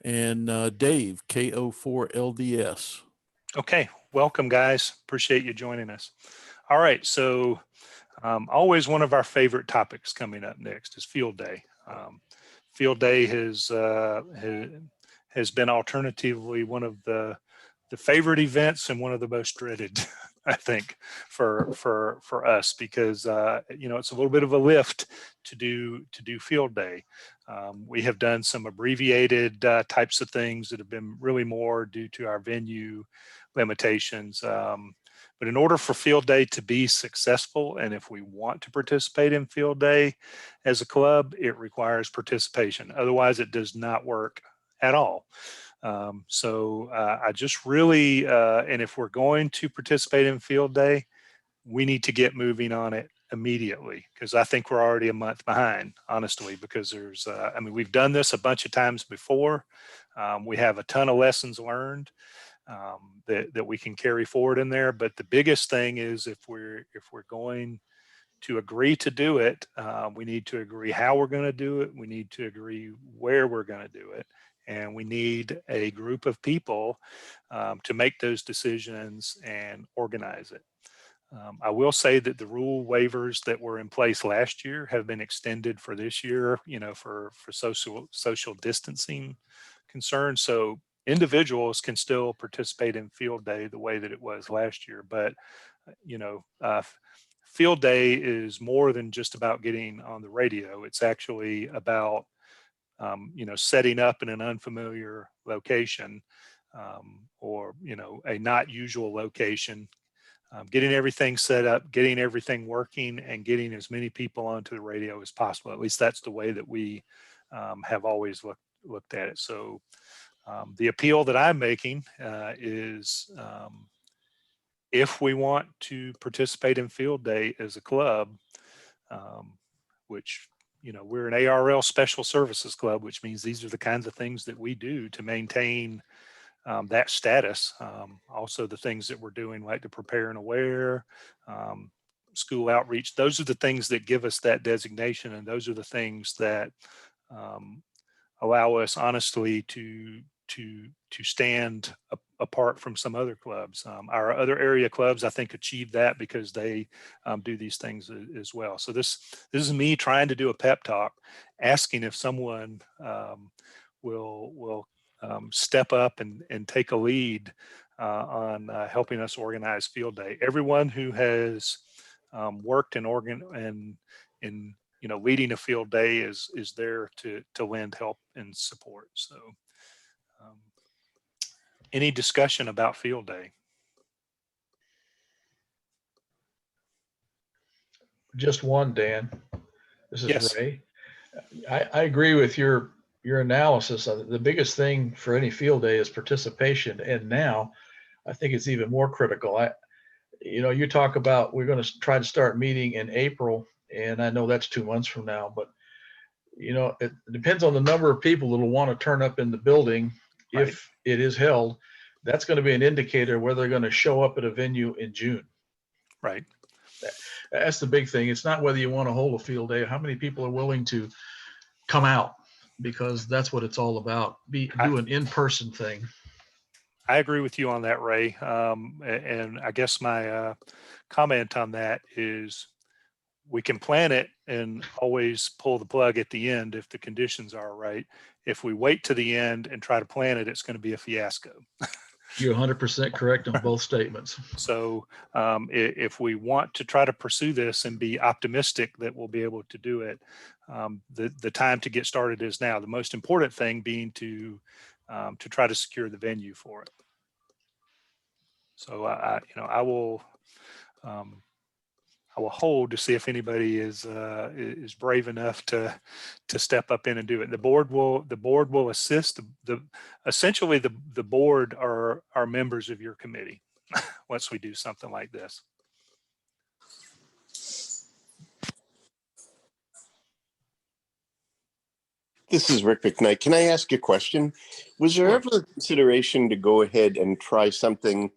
and Dave KO4LDS. Okay, welcome guys. Appreciate you joining us. All right, so always one of our favorite topics coming up next is Field Day. Field Day has been alternatively one of the favorite events and one of the most dreaded, I think, for us because you know, it's a little bit of a lift to do Field Day. We have done some abbreviated types of things that have been really more due to our venue limitations. But in order for Field Day to be successful, and if we want to participate in Field Day as a club, it requires participation. Otherwise, it does not work at all. So I just really, and if we're going to participate in Field Day, we need to get moving on it immediately because I think we're already a month behind, honestly, because there's, I mean, we've done this a bunch of times before. We have a ton of lessons learned. That we can carry forward in there. But the biggest thing is if we're going to agree to do it, we need to agree how we're going to do it. We need to agree where we're going to do it. And we need a group of people to make those decisions and organize it. I will say that the rule waivers that were in place last year have been extended for this year, you know, for social distancing concerns. So individuals can still participate in Field Day the way that it was last year, but you know, Field Day is more than just about getting on the radio. It's actually about you know, setting up in an unfamiliar location or you know, a not usual location, getting everything set up, getting everything working, and getting as many people onto the radio as possible. At least that's the way that we have always looked at it. So the appeal that I'm making is if we want to participate in Field Day as a club, which, you know, we're an ARL Special Services Club, which means these are the kinds of things that we do to maintain that status. Also the things that we're doing like the Prepare and Aware, school outreach, those are the things that give us that designation. And those are the things that allow us honestly to stand apart from some other clubs. Our other area clubs, I think, achieve that because they do these things as well. So this is me trying to do a pep talk, asking if someone will step up and take a lead on helping us organize Field Day. Everyone who has worked in you know, leading a Field Day is there to lend help and support. So any discussion about Field Day? Just one, Dan. This is Yes. Ray. I agree with your analysis. The biggest thing for any Field Day is participation, and now I think it's even more critical. You know, you talk about we're going to try to start meeting in April, and I know that's 2 months from now, but you know, it depends on the number of people that will want to turn up in the building if it is held. That's going to be an indicator whether they're going to show up at a venue in June. Right. That's the big thing. It's not whether you want to hold a Field Day, how many people are willing to come out, because that's what it's all about. Do an in-person thing. I agree with you on that, Ray. And I guess my comment on that is we can plan it and always pull the plug at the end if the conditions are right. If we wait to the end and try to plan it, it's going to be a fiasco. You're 100% correct on both statements. So if we want to try to pursue this and be optimistic that we'll be able to do it, the time to get started is now. The most important thing being to try to secure the venue for it. So you know, I will hold to see if anybody is brave enough to step up in and do it. The board will assist. Essentially the board are members of your committee once we do something like this. This is Rick McKnight. Can I ask a question? Was there Sure. ever a consideration to go ahead and try something?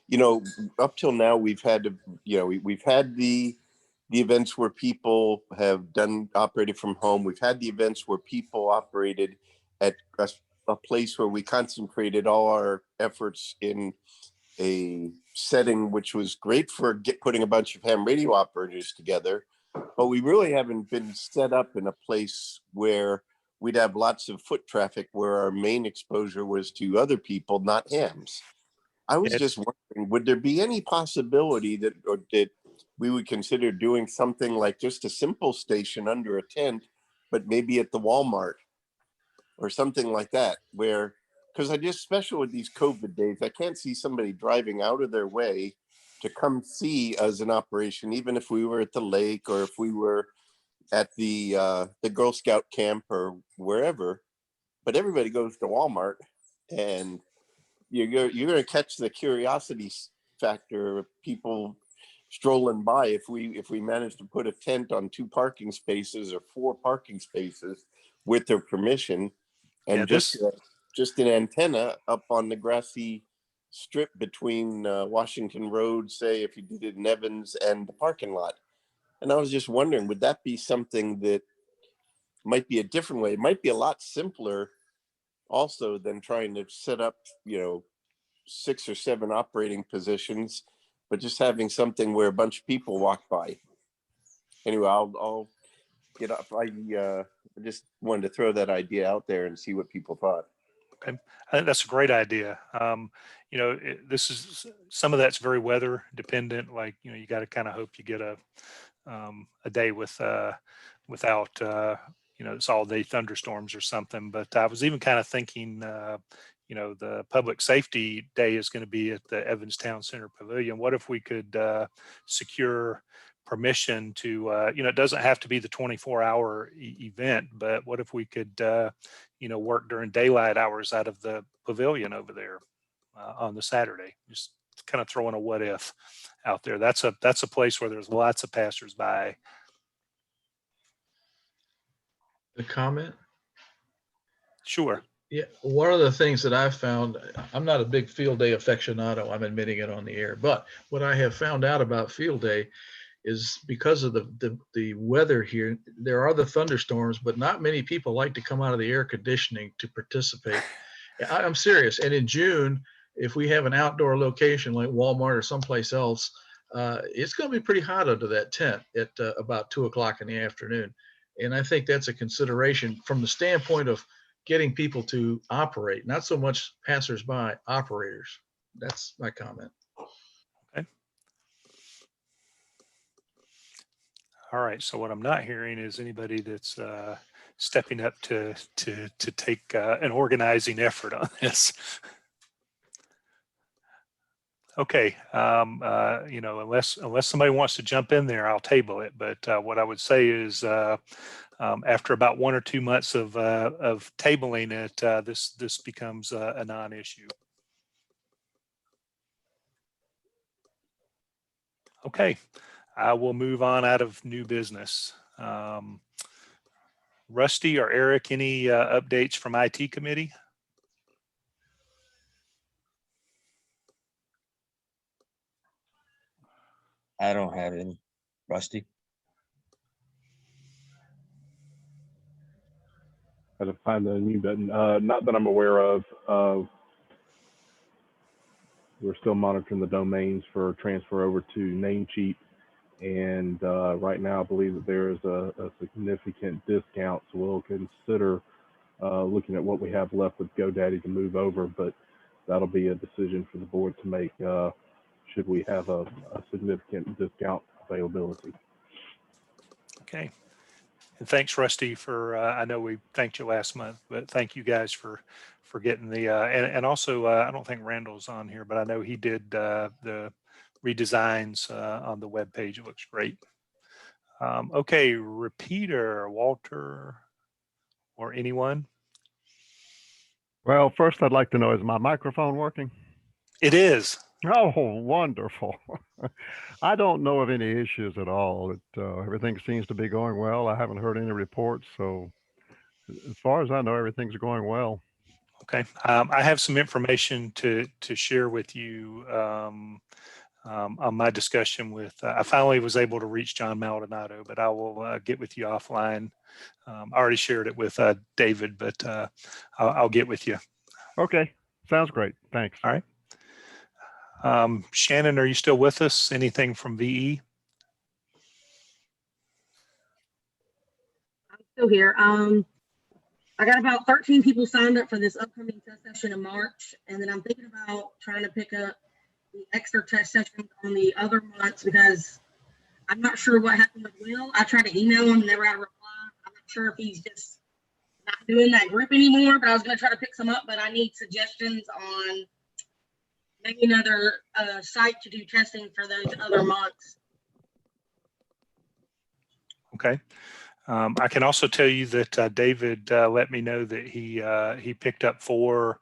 You know, up till now we've had, we've had the events where people have operated from home. We've had the events where people operated at a place where we concentrated all our efforts in a setting which was great for putting a bunch of ham radio operators together, but we really haven't been set up in a place where we'd have lots of foot traffic where our main exposure was to other people, not hams. I was just wondering, would there be any possibility that we would consider doing something like just a simple station under a tent, but maybe at the Walmart or something like that, where, because especially with these COVID days, I can't see somebody driving out of their way to come see as an operation, even if we were at the lake or if we were at the Girl Scout camp or wherever. But everybody goes to Walmart, and you're going to catch the curiosity factor of people strolling by if we manage to put a tent on 2 parking spaces or 4 parking spaces with their permission, and just an antenna up on the grassy strip between Washington Road, say if you did it in Evans, and the parking lot. And I was just wondering, would that be something that might be a different way? It might be a lot simpler also than trying to set up, 6 or 7 operating positions, but just having something where a bunch of people walk by. Anyway, I'll get up. I just wanted to throw that idea out there and see what people thought. Okay, I think that's a great idea. This is, some of that's very weather dependent. Like, you got to kind of hope you get a day without it's all day thunderstorms or something. But I was even kind of thinking, the public safety day is going to be at the Evans Town Center Pavilion. What if we could secure permission to, it doesn't have to be the 24-hour event, but what if we could, work during daylight hours out of the pavilion over there on the Saturday? Just kind of throwing a what if out there. That's a place where there's lots of passersby. The comment? Sure. Yeah, one of the things that I've found, I'm not a big field day aficionado, I'm admitting it on the air, but what I have found out about field day is because of the weather here, there are the thunderstorms, but not many people like to come out of the air conditioning to participate. I'm serious. And in June, if we have an outdoor location like Walmart or someplace else, it's going to be pretty hot under that tent at about 2 o'clock in the afternoon. And I think that's a consideration from the standpoint of getting people to operate, not so much passersby, operators. That's my comment. Okay. All right. So what I'm not hearing is anybody that's stepping up to take an organizing effort on this. Okay. Unless somebody wants to jump in there, I'll table it. But what I would say is after about 1 or 2 months of tabling it, this becomes a non-issue. Okay, I will move on out of new business. Rusty or Eric, any updates from IT committee? I don't have any. Rusty? How to find the new button. Not that I'm aware of. We're still monitoring the domains for transfer over to Namecheap. And right now, I believe that there is a significant discount. So we'll consider looking at what we have left with GoDaddy to move over. But that'll be a decision for the board to make should we have a significant discount availability. Okay. And thanks, Rusty, for, I know we thanked you last month, but thank you guys for getting the, and also, I don't think Randall's on here, but I know he did the redesigns on the web page. It looks great. Okay, repeater, Walter, or anyone? Well, first I'd like to know, is my microphone working? It is. Oh, wonderful. I don't know of any issues at all. Everything seems to be going well. I haven't heard any reports. So as far as I know, everything's going well. Okay. I have some information to share with you on my discussion with, I finally was able to reach John Maldonado, but I will get with you offline. I already shared it with David, but I'll get with you. Okay. Sounds great. Thanks. All right. Shannon, are you still with us? Anything from VE? I'm still here. I got about 13 people signed up for this upcoming test session in March, and then I'm thinking about trying to pick up the extra test sessions on the other months because I'm not sure what happened with Will. I tried to email him, never got a reply. I'm not sure if he's just not doing that group anymore, but I was going to try to pick some up, but I need suggestions on maybe another site to do testing for those other months. Okay. I can also tell you that David let me know that he picked up 4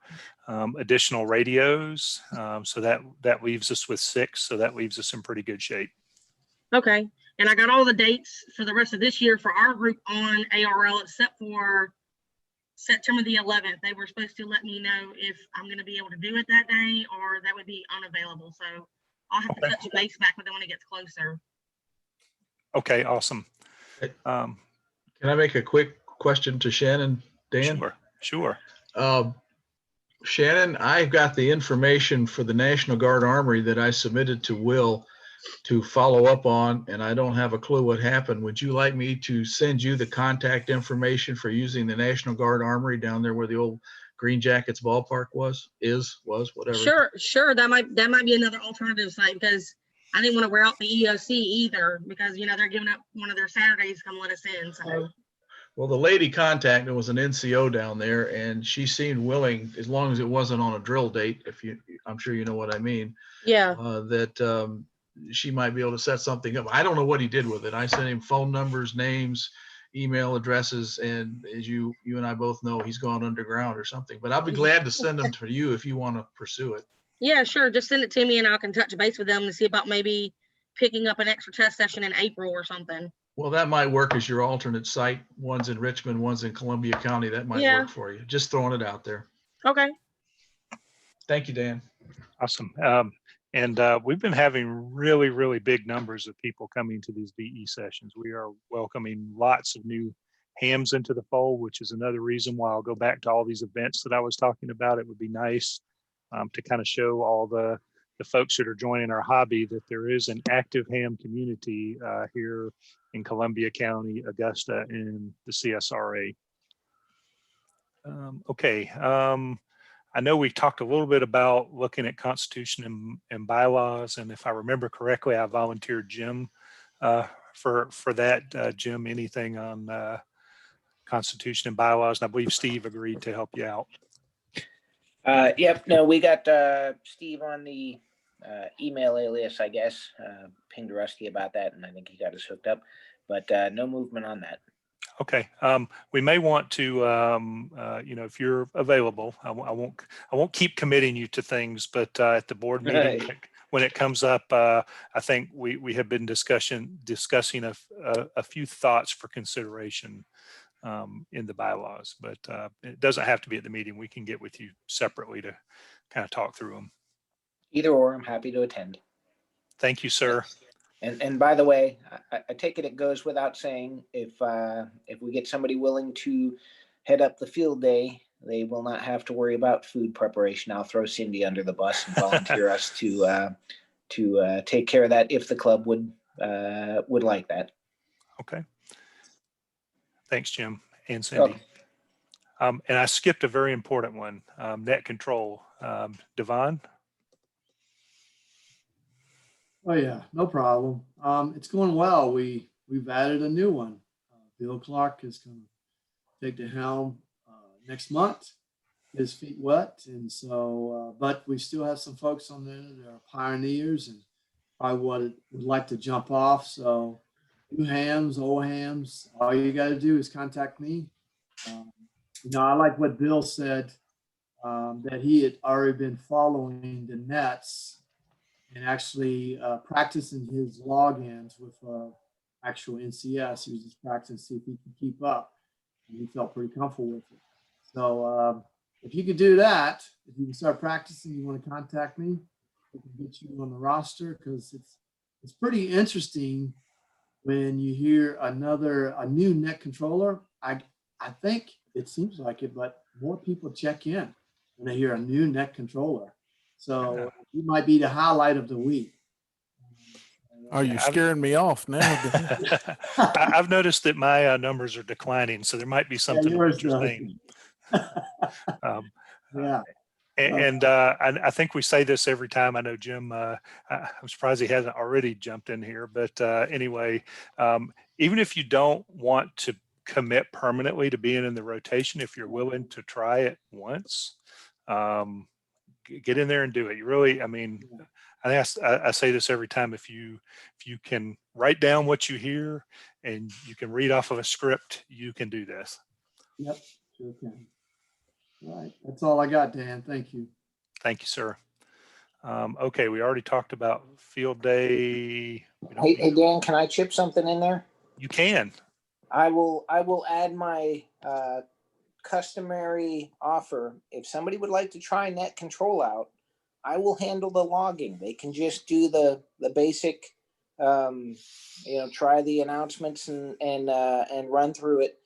additional radios. So that leaves us with 6. So that leaves us in pretty good shape. Okay. And I got all the dates for the rest of this year for our group on ARL, except for September the 11th. They were supposed to let me know if I'm going to be able to do it that day or that would be unavailable. So I'll have to touch base back with them when it gets closer. Okay, awesome. Can I make a quick question to Shannon, Dan? Sure. Shannon, I've got the information for the National Guard Armory that I submitted to Will to follow up on, and I don't have a clue what happened. Would you like me to send you the contact information for using the National Guard Armory down there where the old Green Jackets ballpark was, whatever? Sure. That might be another alternative site because I didn't want to wear out the EOC either because, you know, they're giving up one of their Saturdays to come let us in. So. Well, the lady contacted was an NCO down there, and she seemed willing, as long as it wasn't on a drill date, I'm sure you know what I mean. Yeah. That she might be able to set something up. I don't know what he did with it. I sent him phone numbers, names, email addresses, and as you and I both know, he's gone underground or something. But I'll be glad to send them to you if you want to pursue it. Yeah, sure. Just send it to me and I can touch base with them to see about maybe picking up an extra test session in April or something. Well, that might work as your alternate site. One's in Richmond, one's in Columbia County. That might work for you. Just throwing it out there. Okay. Thank you, Dan. Awesome. And we've been having really, really big numbers of people coming to these VE sessions. We are welcoming lots of new hams into the fold, which is another reason why I'll go back to all these events that I was talking about. It would be nice to kind of show all the folks that are joining our hobby that there is an active ham community here in Columbia County, Augusta, and the CSRA. Okay. I know we talked a little bit about looking at Constitution and bylaws, and if I remember correctly, I volunteered Jim for that. Jim, anything on Constitution and bylaws? And I believe Steve agreed to help you out. Yep. No, we got Steve on the email alias, I guess. Pinged Rusty about that, and I think he got us hooked up. But no movement on that. Okay. We may want to, you know, if you're available, I won't keep committing you to things, but at the board meeting when it comes up, I think we have been discussing a few thoughts for consideration in the bylaws, but it doesn't have to be at the meeting. We can get with you separately to kind of talk through them. Either or, I'm happy to attend. Thank you, sir. And by the way, I take it goes without saying, if we get somebody willing to head up the field day, they will not have to worry about food preparation. I'll throw Cindy under the bus and volunteer us to take care of that if the club would like that. Okay. Thanks, Jim and Cindy. And I skipped a very important one, net control. Devon? Oh yeah, no problem. It's going well. We've added a new one. Bill Clark is going to take the helm next month. His feet wet, and so but we still have some folks on there that are pioneers, and probably would like to jump off. So new hams, old hams, all you got to do is contact me. I like what Bill said, that he had already been following the nets and actually practicing his logins with actual NCS. He was just practicing to see if he could keep up, and he felt pretty comfortable with it. So if you could do that, if you can start practicing, you want to contact me. We can get you on the roster, because it's pretty interesting when you hear a new net controller. I think it seems like it, but more people check in when they hear a new net controller. So you might be the highlight of the week. Are you scaring me off now, Dan? I've noticed that my numbers are declining, so there might be something to what you're saying. Yeah. And I think we say this every time. I know Jim, I'm surprised he hasn't already jumped in here, but anyway, even if you don't want to commit permanently to being in the rotation, if you're willing to try it once, get in there and do it. You really, I mean, I say this every time. If you can write down what you hear and you can read off of a script, you can do this. Yep, sure can. All right, that's all I got, Dan. Thank you. Thank you, sir. Okay, we already talked about field day. Hey, Dan, can I chip something in there? You can. I will add my customary offer. If somebody would like to try net control out, I will handle the logging. They can just do the basic, try the announcements and run through it,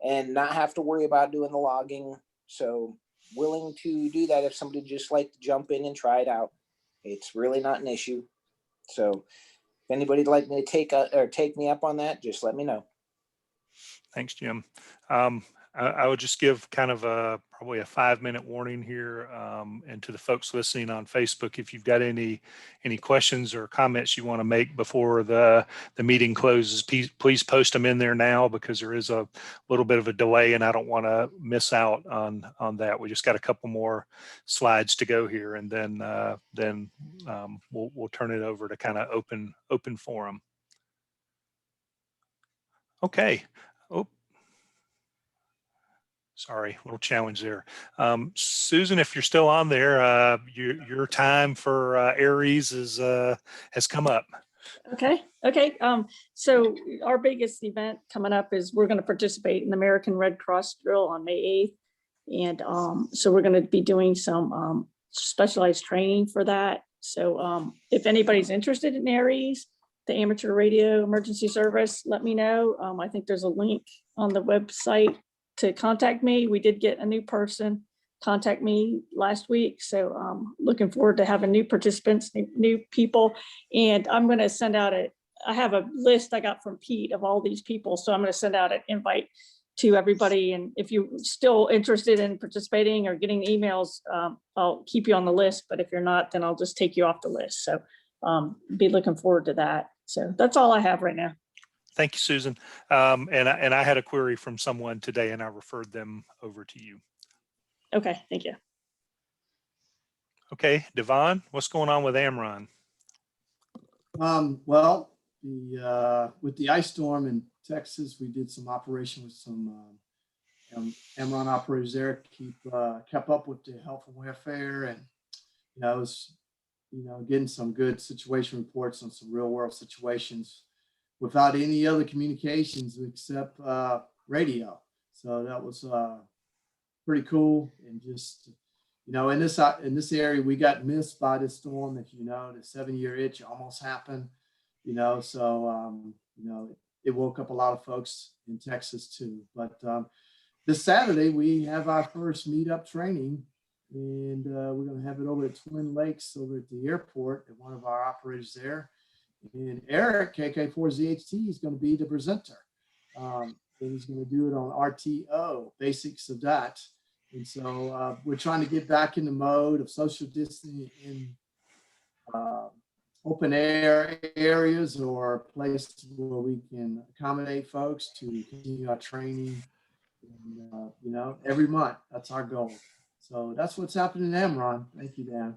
and not have to worry about doing the logging. So willing to do that if somebody just like to jump in and try it out. It's really not an issue. So if anybody'd like me to take me up on that, just let me know. Thanks, Jim. I would just give kind of probably a 5-minute warning here, and to the folks listening on Facebook, if you've got any questions or comments you want to make before the meeting closes, please post them in there now, because there is a little bit of a delay and I don't want to miss out on that. We just got a couple more slides to go here, and then we'll turn it over to kind of open forum. Okay. Oh, sorry, little challenge there. Susan, if you're still on there, your time for Aries has come up. Okay. So our biggest event coming up is we're going to participate in the American Red Cross drill on May 8th. And so we're going to be doing some specialized training for that. So if anybody's interested in Aries, the amateur radio emergency service, let me know. I think there's a link on the website to contact me. We did get a new person contact me last week. So looking forward to having new participants, new people. And I'm going to send out I have a list I got from Pete of all these people. So I'm going to send out an invite to everybody. And if you're still interested in participating or getting emails, I'll keep you on the list. But if you're not, then I'll just take you off the list. So be looking forward to that. So that's all I have right now. Thank you, Susan. And I had a query from someone today, and I referred them over to you. Okay, thank you. Okay, Devon, what's going on with Amron? Well, with the ice storm in Texas, we did some operation with some Amron operators there. Kept up with the health and welfare, and it was getting some good situation reports on some real world situations without any other communications except radio. So that was pretty cool. And just, in this area, we got missed by this storm. If the 7-year itch almost happened, so, it woke up a lot of folks in Texas too. But this Saturday, we have our first meetup training, and we're going to have it over at Twin Lakes over at the airport at one of our operators there. And Eric, KK4ZHT, is going to be the presenter. And he's going to do it on RTO, basics of that. And so we're trying to get back in the mode of social distancing in open air areas or places where we can accommodate folks to continue our training. And, every month, that's our goal. So that's what's happening in Amron. Thank you, Dan.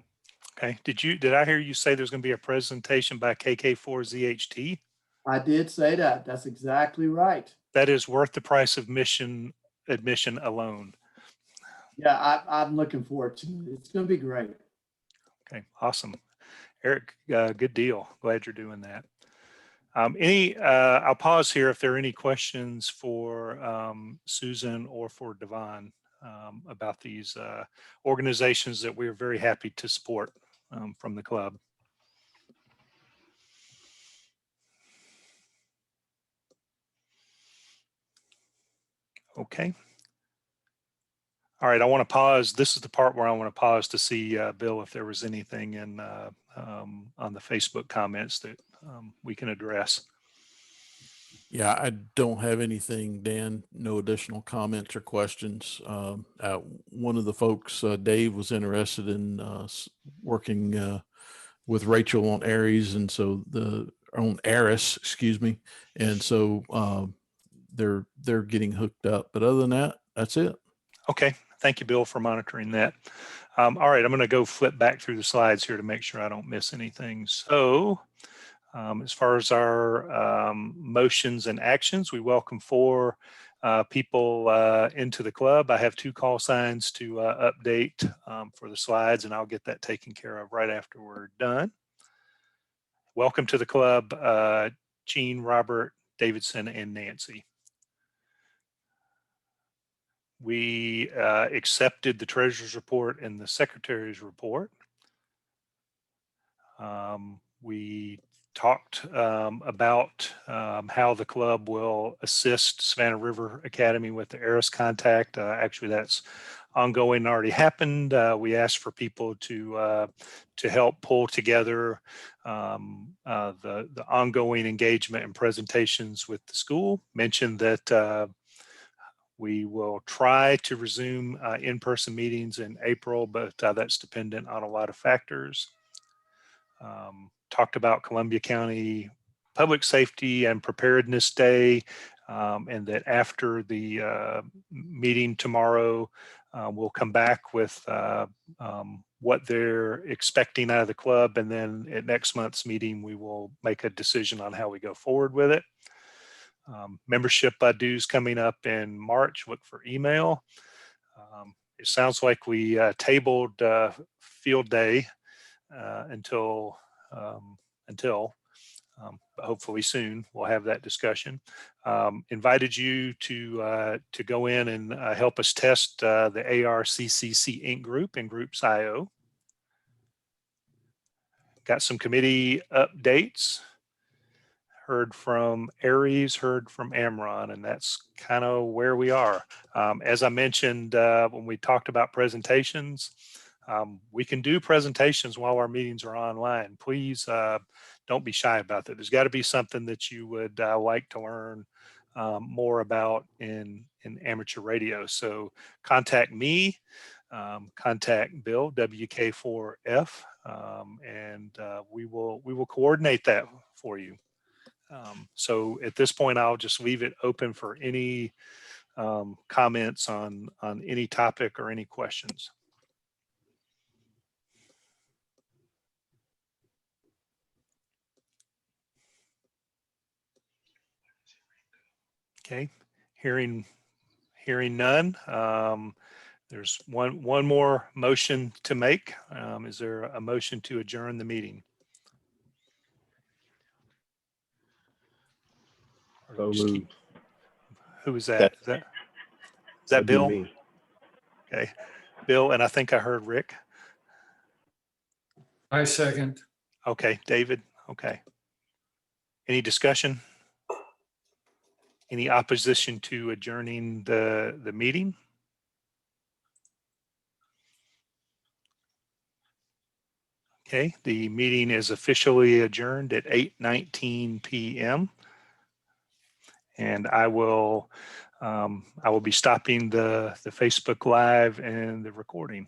Okay. Did I hear you say there's going to be a presentation by KK4ZHT? I did say that. That's exactly right. That is worth the price of admission alone. Yeah, I'm looking forward to it. It's going to be great. Okay, awesome. Eric, good deal. Glad you're doing that. I'll pause here if there are any questions for Susan or for Devon about these organizations that we're very happy to support from the club. Okay. All right, I want to pause. This is the part where I want to pause to see, Bill, if there was anything in on the Facebook comments that we can address. Yeah, I don't have anything, Dan. No additional comments or questions. One of the folks, Dave, was interested in working with Rachel on Aries, and so on Aris, excuse me, and so they're getting hooked up. But other than that, that's it. Okay, thank you, Bill, for monitoring that. All right, I'm going to go flip back through the slides here to make sure I don't miss anything. So as far as our motions and actions, we welcome 4 people into the club. I have 2 call signs to update for the slides, and I'll get that taken care of right after we're done. Welcome to the club, Gene, Robert, Davidson, and Nancy. We accepted the treasurer's report and the secretary's report. We talked about how the club will assist Savannah River Academy with the ARIS contact. Actually, that's ongoing, already happened. We asked for people to help pull together the ongoing engagement and presentations with the school. Mentioned that we will try to resume in-person meetings in April, but that's dependent on a lot of factors. Talked about Columbia County Public Safety and Preparedness Day, and that after the meeting tomorrow, we'll come back with what they're expecting out of the club, and then at next month's meeting, we will make a decision on how we go forward with it. Membership dues coming up in March. Look for email. It sounds like we tabled field day until but hopefully soon we'll have that discussion. Invited you to go in and help us test the ARCCC Inc. group and Groups IO. Got some committee updates. Heard from Aries, heard from Amron, and that's kind of where we are. As I mentioned when we talked about presentations, we can do presentations while our meetings are online. Please don't be shy about that. There's got to be something that you would like to learn more about in amateur radio. So contact me, contact Bill, WK4F, and we will coordinate that for you. So at this point, I'll just leave it open for any comments on any topic or any questions. Okay, hearing none. There's one more motion to make. Is there a motion to adjourn the meeting? So moved. Who is that? Is that That'd be Bill? me. Okay, Bill, and I think I heard Rick. I second. Okay, David. Okay. Any discussion? Any opposition to adjourning the meeting? Okay, the meeting is officially adjourned at 8:19 p.m. And I will be stopping the Facebook Live and the recording.